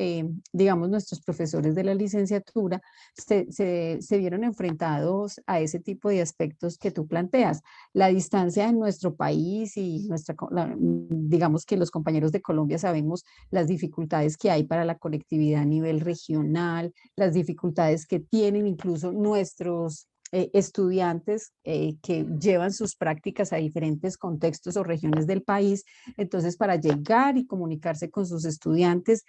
digamos, nuestros profesores de la licenciatura se vieron enfrentados a ese tipo de aspectos que tú planteas. La distancia en nuestro país y digamos que los compañeros de Colombia sabemos las dificultades que hay para la conectividad a nivel regional, las dificultades que tienen incluso nuestros estudiantes que llevan sus prácticas a diferentes contextos o regiones del país. Entonces, para llegar y comunicarse con sus estudiantes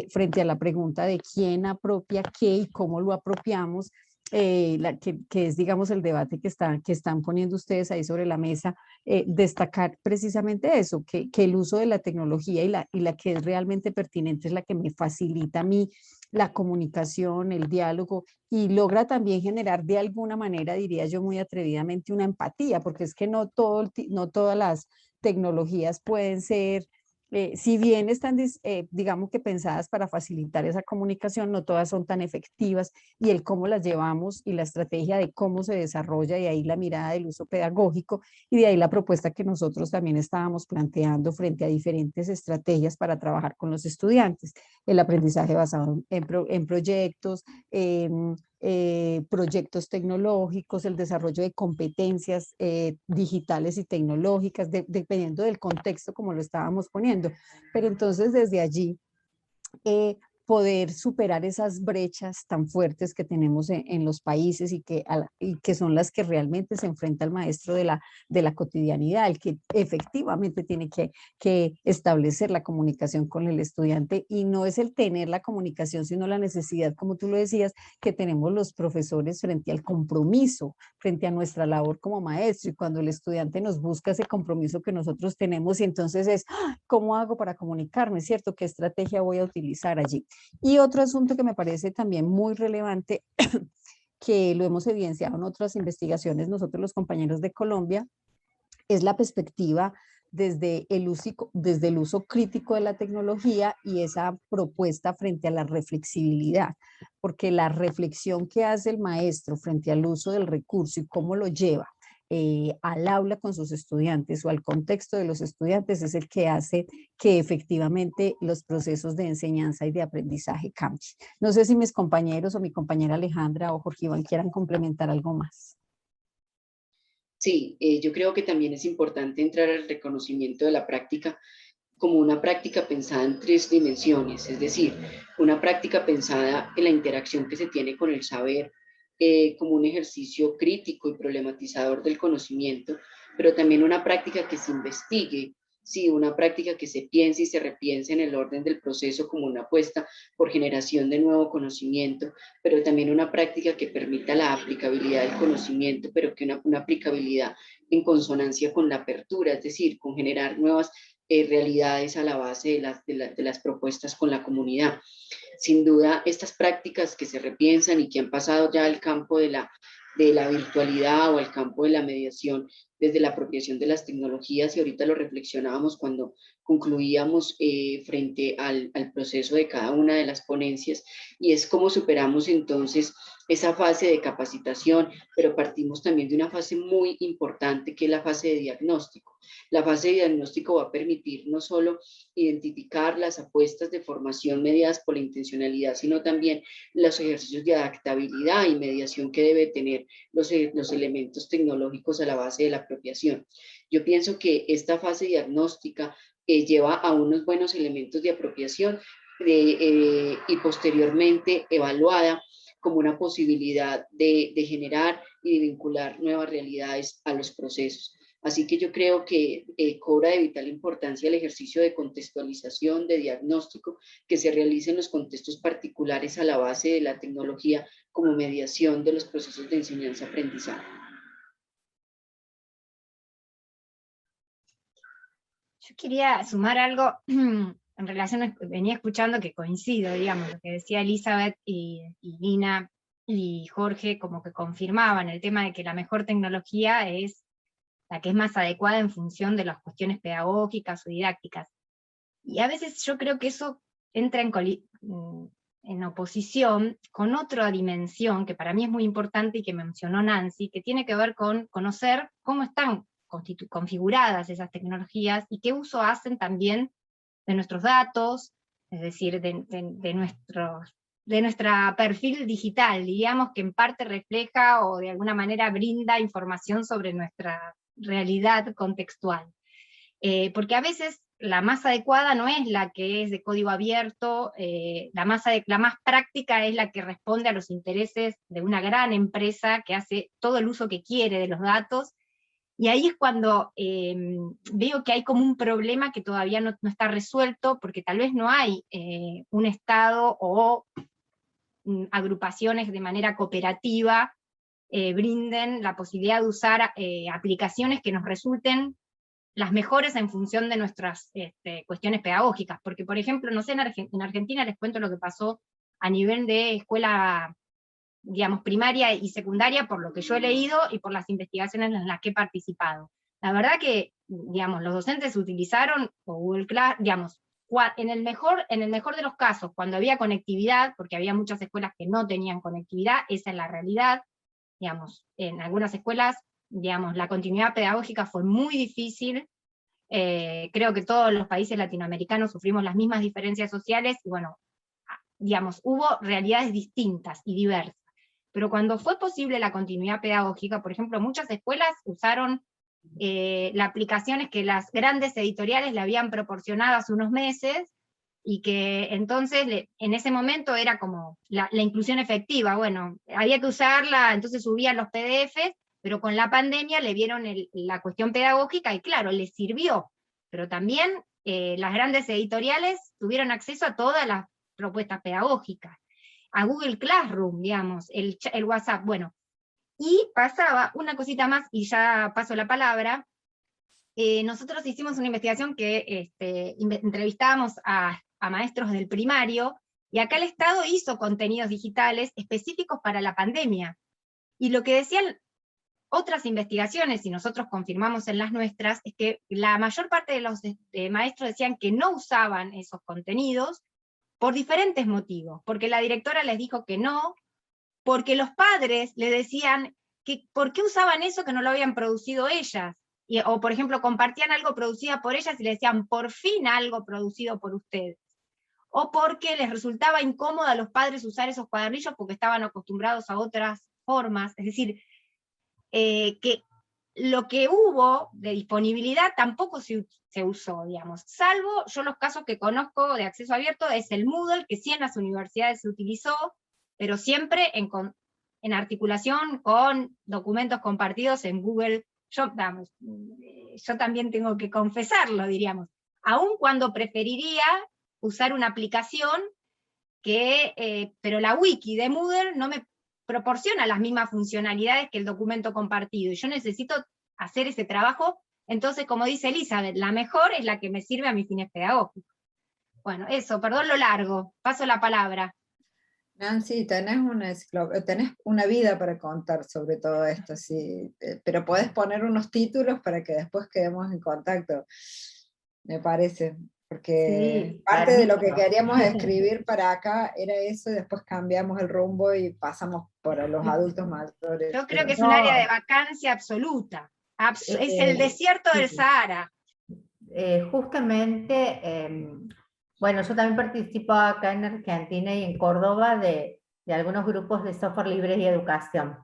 frente a la pregunta de quién apropia qué y cómo lo apropiamos, que es, digamos, el debate que están poniendo ustedes ahí sobre la mesa, destacar precisamente eso, que el uso de la tecnología y la que es realmente pertinente es la que me facilita a mí la comunicación, el diálogo, y logra también generar de alguna manera, diría yo muy atrevidamente, una empatía, porque es que no todas las tecnologías pueden ser, si bien están, digamos que pensadas para facilitar esa comunicación, no todas son tan efectivas, y el cómo las llevamos y la estrategia de cómo se desarrolla, y ahí la mirada del uso pedagógico, y de ahí la propuesta que nosotros también estábamos planteando frente a diferentes estrategias para trabajar con los estudiantes, el aprendizaje basado en proyectos, proyectos tecnológicos, el desarrollo de competencias digitales y tecnológicas, dependiendo del contexto como lo estábamos poniendo. Pero entonces desde allí poder superar esas brechas tan fuertes que tenemos en los países y que son las que realmente se enfrenta el maestro de la cotidianidad, el que efectivamente tiene que establecer la comunicación con el estudiante, y no es el tener la comunicación, sino la necesidad, como tú lo decías, que tenemos los profesores frente al compromiso, frente a nuestra labor como maestro, y cuando el estudiante nos busca ese compromiso que nosotros tenemos, y entonces es, ¿cómo hago para comunicarme? ¿Cierto? ¿Qué estrategia voy a utilizar allí? Y otro asunto que me parece también muy relevante, que lo hemos evidenciado en otras investigaciones nosotros los compañeros de Colombia, es la perspectiva desde el uso crítico de la tecnología y esa propuesta frente a la reflexibilidad, porque la reflexión que hace el maestro frente al uso del recurso y cómo lo lleva al aula con sus estudiantes o al contexto de los estudiantes es el que hace que efectivamente los procesos de enseñanza y de aprendizaje cambien. No sé si mis compañeros o mi compañera Alejandra o Jorge Iván quieran complementar algo más. Sí, yo creo que también es importante entrar al reconocimiento de la práctica como una práctica pensada en 3 dimensiones, es decir, una práctica pensada en la interacción que se tiene con el saber, como un ejercicio crítico y problematizador del conocimiento, pero también una práctica que se investigue, sí, una práctica que se piense y se repiense en el orden del proceso como una apuesta por generación de nuevo conocimiento, pero también una práctica que permita la aplicabilidad del conocimiento, pero que una aplicabilidad en consonancia con la apertura, es decir, con generar nuevas realidades a la base de las propuestas con la comunidad. Sin duda, estas prácticas que se repiensan y que han pasado ya al campo de la virtualidad o al campo de la mediación desde la apropiación de las tecnologías, y ahorita lo reflexionábamos cuando concluíamos frente al proceso de cada una de las ponencias, y es cómo superamos entonces esa fase de capacitación, pero partimos también de una fase muy importante que es la fase de diagnóstico. La fase de diagnóstico va a permitir no solo identificar las apuestas de formación mediadas por la intencionalidad, sino también los ejercicios de adaptabilidad y mediación que debe tener los elementos tecnológicos a la base de la apropiación. Yo pienso que esta fase diagnóstica lleva a unos buenos elementos de apropiación y posteriormente evaluada como una posibilidad de generar y de vincular nuevas realidades a los procesos. Así que yo creo que cobra de vital importancia el ejercicio de contextualización, de diagnóstico, que se realice en los contextos particulares a la base de la tecnología como mediación de los procesos de enseñanza-aprendizaje. Yo quería sumar algo en relación, venía escuchando que coincido, digamos, lo que decía Elizabeth y Lina y Jorge, como que confirmaban el tema de que la mejor tecnología es la que es más adecuada en función de las cuestiones pedagógicas o didácticas. Y a veces yo creo que eso entra en oposición con otra dimensión que para mí es muy importante y que mencionó Nancy, que tiene que ver con conocer cómo están configuradas esas tecnologías y qué uso hacen también de nuestros datos, es decir, de nuestra perfil digital, digamos, que en parte refleja o de alguna manera brinda información sobre nuestra realidad contextual. Porque a veces la más adecuada no es la que es de código abierto, la más práctica es la que responde a los intereses de una gran empresa que hace todo el uso que quiere de los datos, y ahí es cuando veo que hay como un problema que todavía no está resuelto, porque tal vez no hay un Estado o agrupaciones de manera cooperativa brinden la posibilidad de usar aplicaciones que nos resulten las mejores en función de nuestras cuestiones pedagógicas, porque por ejemplo, no sé, en Argentina les cuento lo que pasó a nivel de escuela, digamos, primaria y secundaria, por lo que yo he leído y por las investigaciones en las que he participado. La verdad que, digamos, los docentes utilizaron Google Class, digamos, en el mejor de los casos, cuando había conectividad, porque había muchas escuelas que no tenían conectividad, esa es la realidad, digamos, en algunas escuelas, digamos, la continuidad pedagógica fue muy difícil, creo que todos los países latinoamericanos sufrimos las mismas diferencias sociales, y bueno, digamos, hubo realidades distintas y diversas. Pero cuando fue posible la continuidad pedagógica, por ejemplo, muchas escuelas usaron las aplicaciones que las grandes editoriales le habían proporcionado hace unos meses, y que entonces en ese momento era como la inclusión efectiva, bueno, había que usarla, entonces subían los PDFs, pero con la pandemia le vieron la cuestión pedagógica y claro, les sirvió, pero también las grandes editoriales tuvieron acceso a todas las propuestas pedagógicas, a Google Classroom, digamos, el WhatsApp, bueno, y pasaba una cosita más, y ya paso la palabra. Nosotros hicimos una investigación que entrevistábamos a maestros del primario, y acá el Estado hizo contenidos digitales específicos para la pandemia. Y lo que decían otras investigaciones, y nosotros confirmamos en las nuestras, es que la mayor parte de los maestros decían que no usaban esos contenidos por diferentes motivos, porque la directora les dijo que no, porque los padres le decían que por qué usaban eso que no lo habían producido ellas, o por ejemplo compartían algo producido por ellas y le decían por fin algo producido por ustedes, o porque les resultaba incómodo a los padres usar esos cuadernillos porque estaban acostumbrados a otras formas, es decir, que lo que hubo de disponibilidad tampoco se usó, digamos, salvo yo los casos que conozco de acceso abierto es el Moodle, que sí en las universidades se utilizó, pero siempre en articulación con documentos compartidos en Google. Yo también tengo que confesarlo, diríamos, aun cuando preferiría usar una aplicación pero la wiki de Moodle no me proporciona las mismas funcionalidades que el documento compartido, y yo necesito hacer ese trabajo, entonces como dice Elizabeth, la mejor es la que me sirve a mis fines pedagógicos. Bueno, eso, perdón lo largo, paso la palabra. Nancy, tenés una vida para contar sobre todo esto, sí, pero podés poner unos títulos para que después quedemos en contacto, me parece, porque Sí, parte de lo que clarísimo. queríamos escribir para acá era eso, y después cambiamos el rumbo y pasamos por los adultos mayores. Yo creo que es No, un área de vacancia absoluta, es el desierto del sí. Sahara. Justamente, bueno, yo también participo acá en Argentina y en Córdoba de algunos grupos de software libre y educación,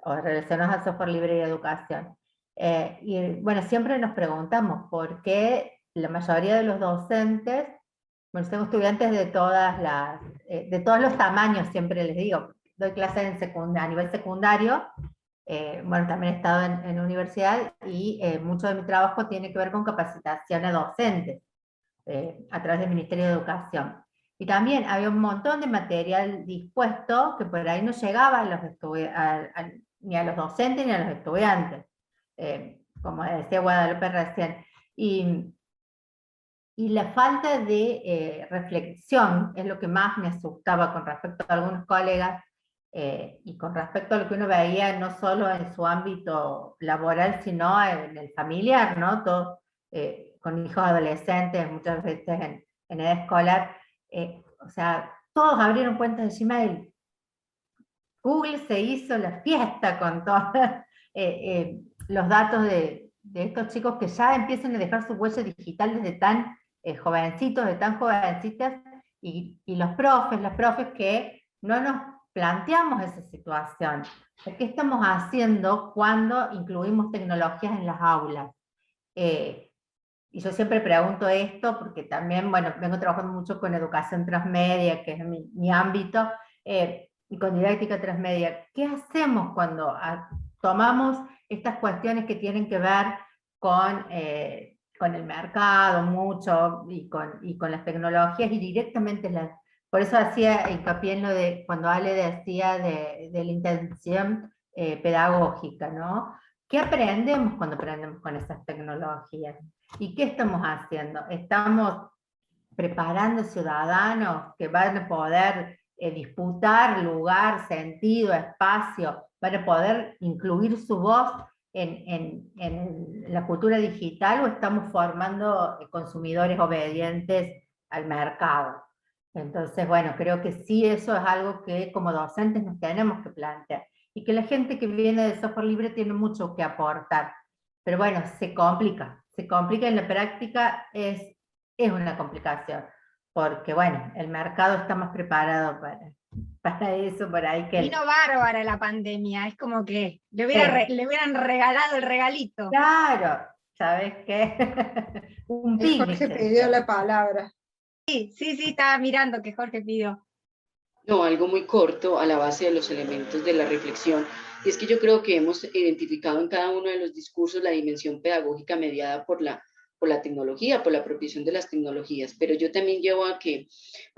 o relacionados al software libre y educación. Y bueno, siempre nos preguntamos por qué la mayoría de los docentes, bueno, tengo estudiantes de de todos los tamaños, siempre les digo, doy clases a nivel secundario, bueno, también he estado en universidad, y mucho de mi trabajo tiene que ver con capacitación a docentes, a través del Ministerio de Educación. Y también había un montón de material dispuesto que por ahí no llegaba a ni a los docentes ni a los estudiantes, como decía Guadalupe recién. Y la falta de reflexión es lo que más me asustaba con respecto a algunos colegas, y con respecto a lo que uno veía no solo en su ámbito laboral, sino en el familiar, ¿no? Todos, con hijos adolescentes, muchas veces en edad escolar, o sea, todos abrieron cuentas de Gmail. Google se hizo la fiesta con todos los datos de estos chicos que ya empiezan a dejar su huella digital desde tan jovencitos, de tan jovencitas, y los profes que no nos planteamos esa situación. ¿Qué estamos haciendo cuando incluimos tecnologías en las aulas? Y yo siempre pregunto esto porque también, bueno, vengo trabajando mucho con educación transmedia, que es mi ámbito, y con didáctica transmedia. ¿Qué hacemos cuando tomamos estas cuestiones que tienen que ver con el mercado mucho y con las tecnologías y directamente por eso hacía hincapié en lo de cuando Ale decía de la intención pedagógica, ¿no? ¿Qué aprendemos cuando aprendemos con esas tecnologías? ¿Y qué estamos haciendo? ¿Estamos preparando ciudadanos que van a poder disputar lugar, sentido, espacio, para poder incluir su voz en la cultura digital, o estamos formando consumidores obedientes al mercado? Entonces, bueno, creo que sí, eso es algo que como docentes nos tenemos que plantear, y que la gente que viene de software libre tiene mucho que aportar. Pero bueno, se complica en la práctica, es una complicación, porque bueno, el mercado está más preparado para eso, por ahí que... Vino bárbara la pandemia, es como que le hubieran regalado el regalito. Claro, ¿sabes qué? Un picnic. Jorge pidió la palabra. Sí, estaba mirando que Jorge pidió. No, algo muy corto a la base de los elementos de la reflexión. Y es que yo creo que hemos identificado en cada uno de los discursos la dimensión pedagógica mediada por la tecnología, por la apropiación de las tecnologías, pero yo también llevo a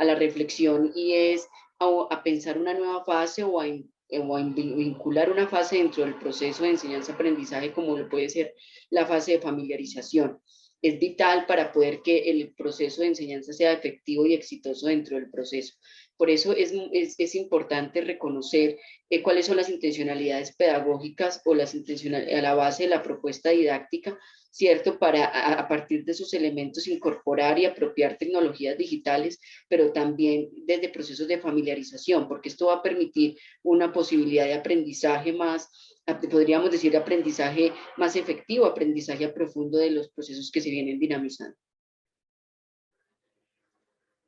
la reflexión y es a pensar una nueva fase o a vincular una fase dentro del proceso de enseñanza-aprendizaje como lo puede ser la fase de familiarización. Es vital para poder que el proceso de enseñanza sea efectivo y exitoso dentro del proceso. Por eso es importante reconocer cuáles son las intencionalidades pedagógicas o las intencionalidades a la base de la propuesta didáctica, ¿cierto? Para a partir de esos elementos incorporar y apropiar tecnologías digitales, pero también desde procesos de familiarización, porque esto va a permitir una posibilidad de aprendizaje más, podríamos decir, aprendizaje más efectivo, aprendizaje profundo de los procesos que se vienen dinamizando.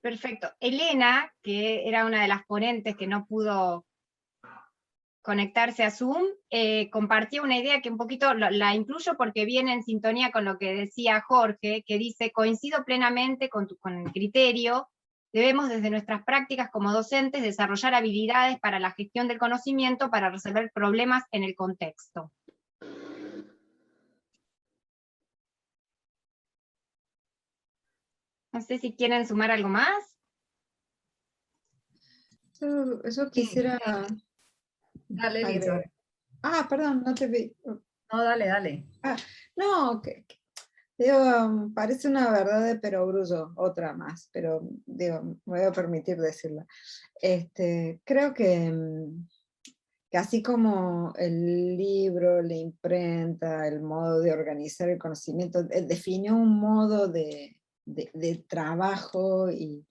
Perfecto. Elena, que era una de las ponentes que no pudo conectarse a Zoom, compartió una idea que un poquito la incluyo porque viene en sintonía con lo que decía Jorge, que dice: coincido plenamente con el criterio, debemos desde nuestras prácticas como docentes desarrollar habilidades para la gestión del conocimiento para resolver problemas en el contexto. No sé si quieren sumar algo más. Yo quisiera... Dale, Lizo. Perdón, no te vi. No, dale. No, digo, parece una verdad de perogrullo, otra más, pero digo, me voy a permitir decirla. Creo que así como el libro, la imprenta, el modo de organizar el conocimiento, definió un modo de trabajo y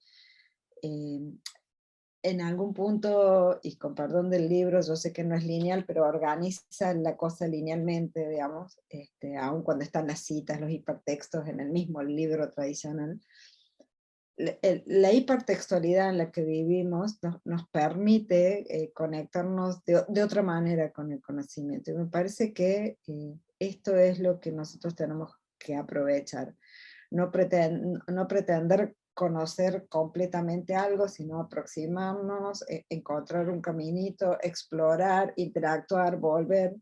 en algún punto, y con perdón del libro, yo sé que no es lineal, pero organiza la cosa linealmente, digamos, aun cuando están las citas, los hipertextos en el mismo libro tradicional. La hipertextualidad en la que vivimos nos permite conectarnos de otra manera con el conocimiento, y me parece que esto es lo que nosotros tenemos que aprovechar. No pretender conocer completamente algo, sino aproximarnos, encontrar un caminito, explorar, interactuar, volver.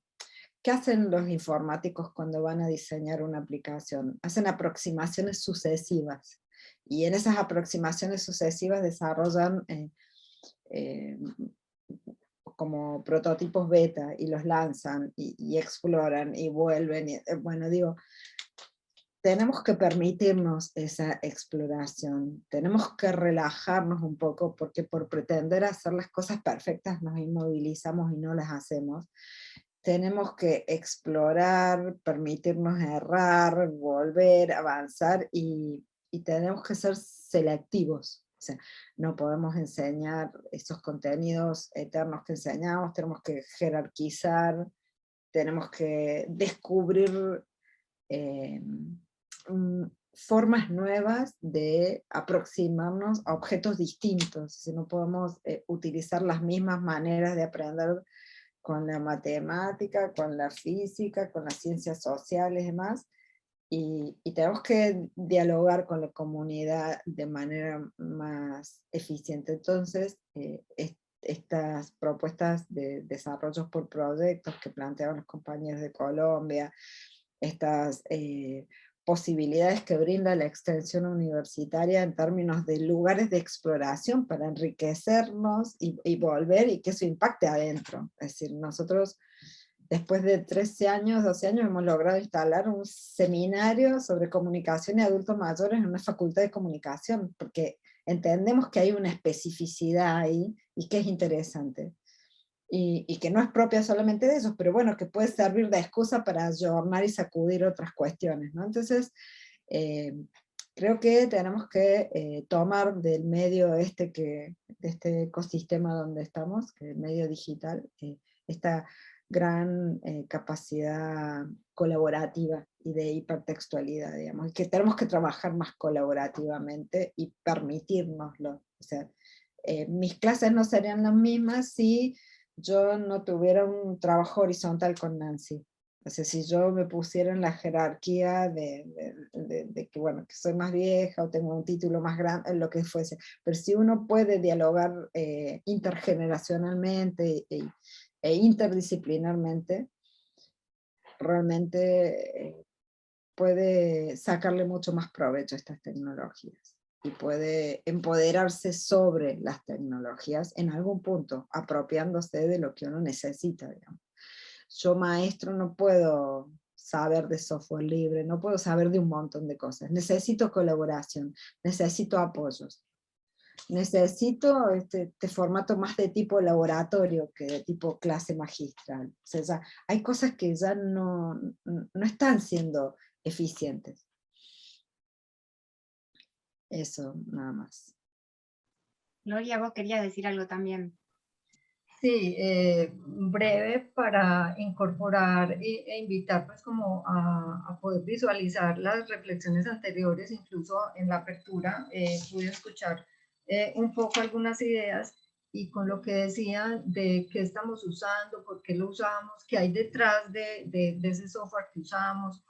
¿Qué hacen los informáticos cuando van a diseñar una aplicación? Hacen aproximaciones sucesivas, y en esas aproximaciones sucesivas desarrollan como prototipos beta, y los lanzan, y exploran, y vuelven, bueno, digo, tenemos que permitirnos esa exploración, tenemos que relajarnos un poco, porque por pretender hacer las cosas perfectas nos inmovilizamos y no las hacemos. Tenemos que explorar, permitirnos errar, volver, avanzar, y tenemos que ser selectivos. O sea, no podemos enseñar esos contenidos eternos que enseñamos, tenemos que jerarquizar, tenemos que descubrir formas nuevas de aproximarnos a objetos distintos. Si no podemos utilizar las mismas maneras de aprender con la matemática, con la física, con las ciencias sociales y demás, y tenemos que dialogar con la comunidad de manera más eficiente. Entonces, estas propuestas de desarrollos por proyectos que planteaban los compañeros de Colombia, estas posibilidades que brinda la extensión universitaria en términos de lugares de exploración para enriquecernos y volver, y que eso impacte adentro. Es decir, nosotros después de 13 años, 12 años, hemos logrado instalar un seminario sobre comunicación y adultos mayores en una facultad de comunicación, porque entendemos que hay una especificidad ahí, y que es interesante. Y que no es propia solamente de ellos, pero bueno, que puede servir de excusa para ayornar y sacudir otras cuestiones, ¿no? Entonces, creo que tenemos que tomar del medio de este ecosistema donde estamos, que es el medio digital, esta gran capacidad colaborativa y de hipertextualidad, digamos, y que tenemos que trabajar más colaborativamente y permitírnoslo. O sea, mis clases no serían las mismas si yo no tuviera un trabajo horizontal con Nancy. O sea, si yo me pusiera en la jerarquía de que, bueno, que soy más vieja o tengo un título más grande, lo que fuese, pero si uno puede dialogar intergeneracionalmente e interdisciplinarmente, realmente puede sacarle mucho más provecho a estas tecnologías y puede empoderarse sobre las tecnologías en algún punto, apropiándose de lo que uno necesita, digamos. Yo, maestro, no puedo saber de software libre, no puedo saber de un montón de cosas. Necesito colaboración, necesito apoyos. Necesito este formato más de tipo laboratorio que de tipo clase magistral. O sea, ya hay cosas que ya no están siendo eficientes. Eso, nada más. Gloria, vos querías decir algo también. Sí, breve para incorporar e invitar pues como a poder visualizar las reflexiones anteriores, incluso en la apertura pude escuchar un poco algunas ideas y con lo que decían de qué estamos usando, por qué lo usamos, qué hay detrás de ese software que usamos,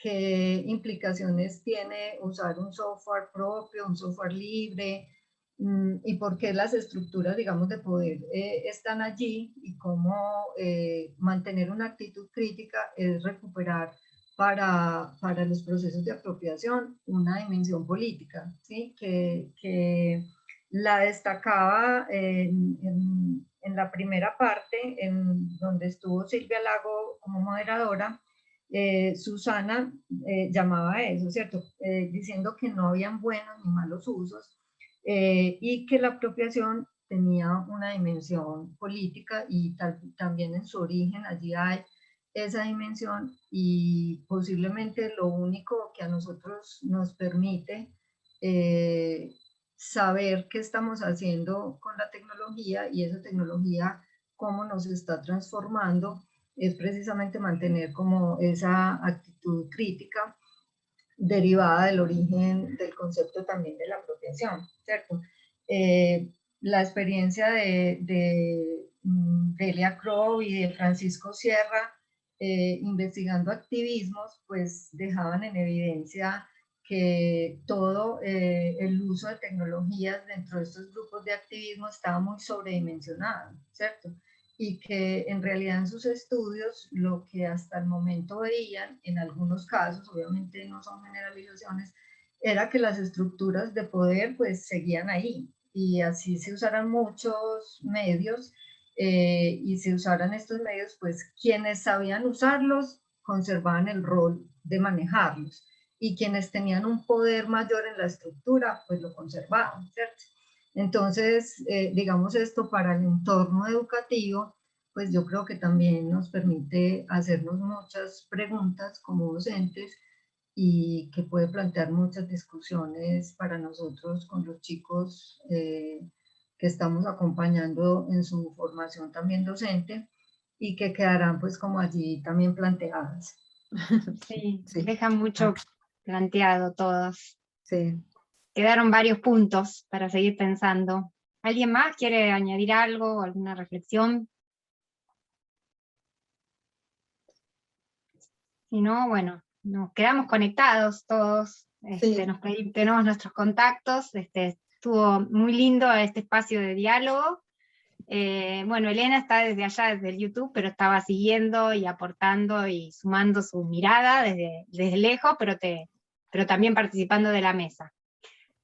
qué implicaciones tiene usar un software propio, un software libre, y por qué las estructuras, digamos, de poder están allí y cómo mantener una actitud crítica es recuperar para los procesos de apropiación una dimensión política, ¿sí? Que la destacaba en la primera parte, en donde estuvo Silvia Lago como moderadora. Susana llamaba a eso, ¿cierto? Diciendo que no habían buenos ni malos usos, y que la apropiación tenía una dimensión política y también en su origen allí hay esa dimensión, y posiblemente lo único que a nosotros nos permite saber qué estamos haciendo con la tecnología y esa tecnología cómo nos está transformando es precisamente mantener como esa actitud crítica derivada del origen del concepto también de la apropiación, ¿cierto? La experiencia de Delia Crow y de Francisco Sierra investigando activismos, pues dejaban en evidencia que todo el uso de tecnologías dentro de estos grupos de activismo estaba muy sobredimensionado, ¿cierto? Y que en realidad en sus estudios lo que hasta el momento veían, en algunos casos, obviamente no son generalizaciones, era que las estructuras de poder pues seguían ahí, y así se usaran muchos medios y se usaran estos medios, pues quienes sabían usarlos conservaban el rol de manejarlos, y quienes tenían un poder mayor en la estructura pues lo conservaban, ¿cierto? Entonces, digamos, esto para el entorno educativo, pues yo creo que también nos permite hacernos muchas preguntas como docentes y que puede plantear muchas discusiones para nosotros con los chicos que estamos acompañando en su formación también docente, y que quedarán pues como allí también planteadas. Sí, Sí. dejan mucho planteado todos. Sí. Quedaron varios puntos para seguir pensando. ¿Alguien más quiere añadir algo, alguna reflexión? Si no, bueno, nos quedamos conectados todos, Sí. tenemos nuestros contactos, estuvo muy lindo este espacio de diálogo. Bueno, Elena está desde allá, desde el YouTube, pero estaba siguiendo y aportando y sumando su mirada desde lejos, pero también participando de la mesa.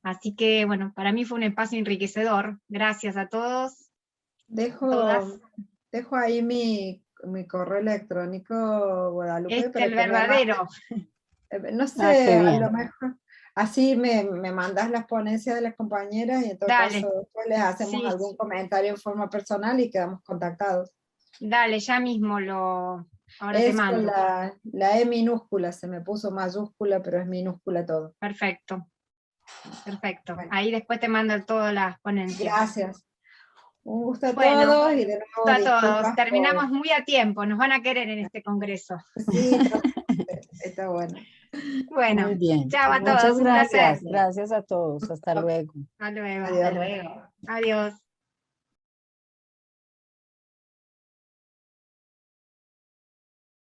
Así que, bueno, para mí fue un espacio enriquecedor. Gracias a todos. Dejo ahí mi correo electrónico, Guadalupe, para el que me verdadero. no sé, qué a bien. lo mejor así me mandas las ponencias de las compañeras y en todo Dale. caso después les hacemos Sí. algún comentario en forma personal y quedamos contactados. Dale, ya mismo ahora te Es con mando. la E minúscula, se me puso mayúscula, pero es minúscula todo. Perfecto. Perfecto. Bueno. Ahí después te mando todas las ponencias. Gracias. Un gusto a Bueno, todos y de nuevo a todos. disculpas Terminamos muy a tiempo, nos van a querer en este congreso. Sí, está bueno. Bueno, Muy bien. chao a Muchas todos, un placer. gracias. Gracias a todos. Hasta luego. Hasta luego. Adiós. Hasta luego. Adiós.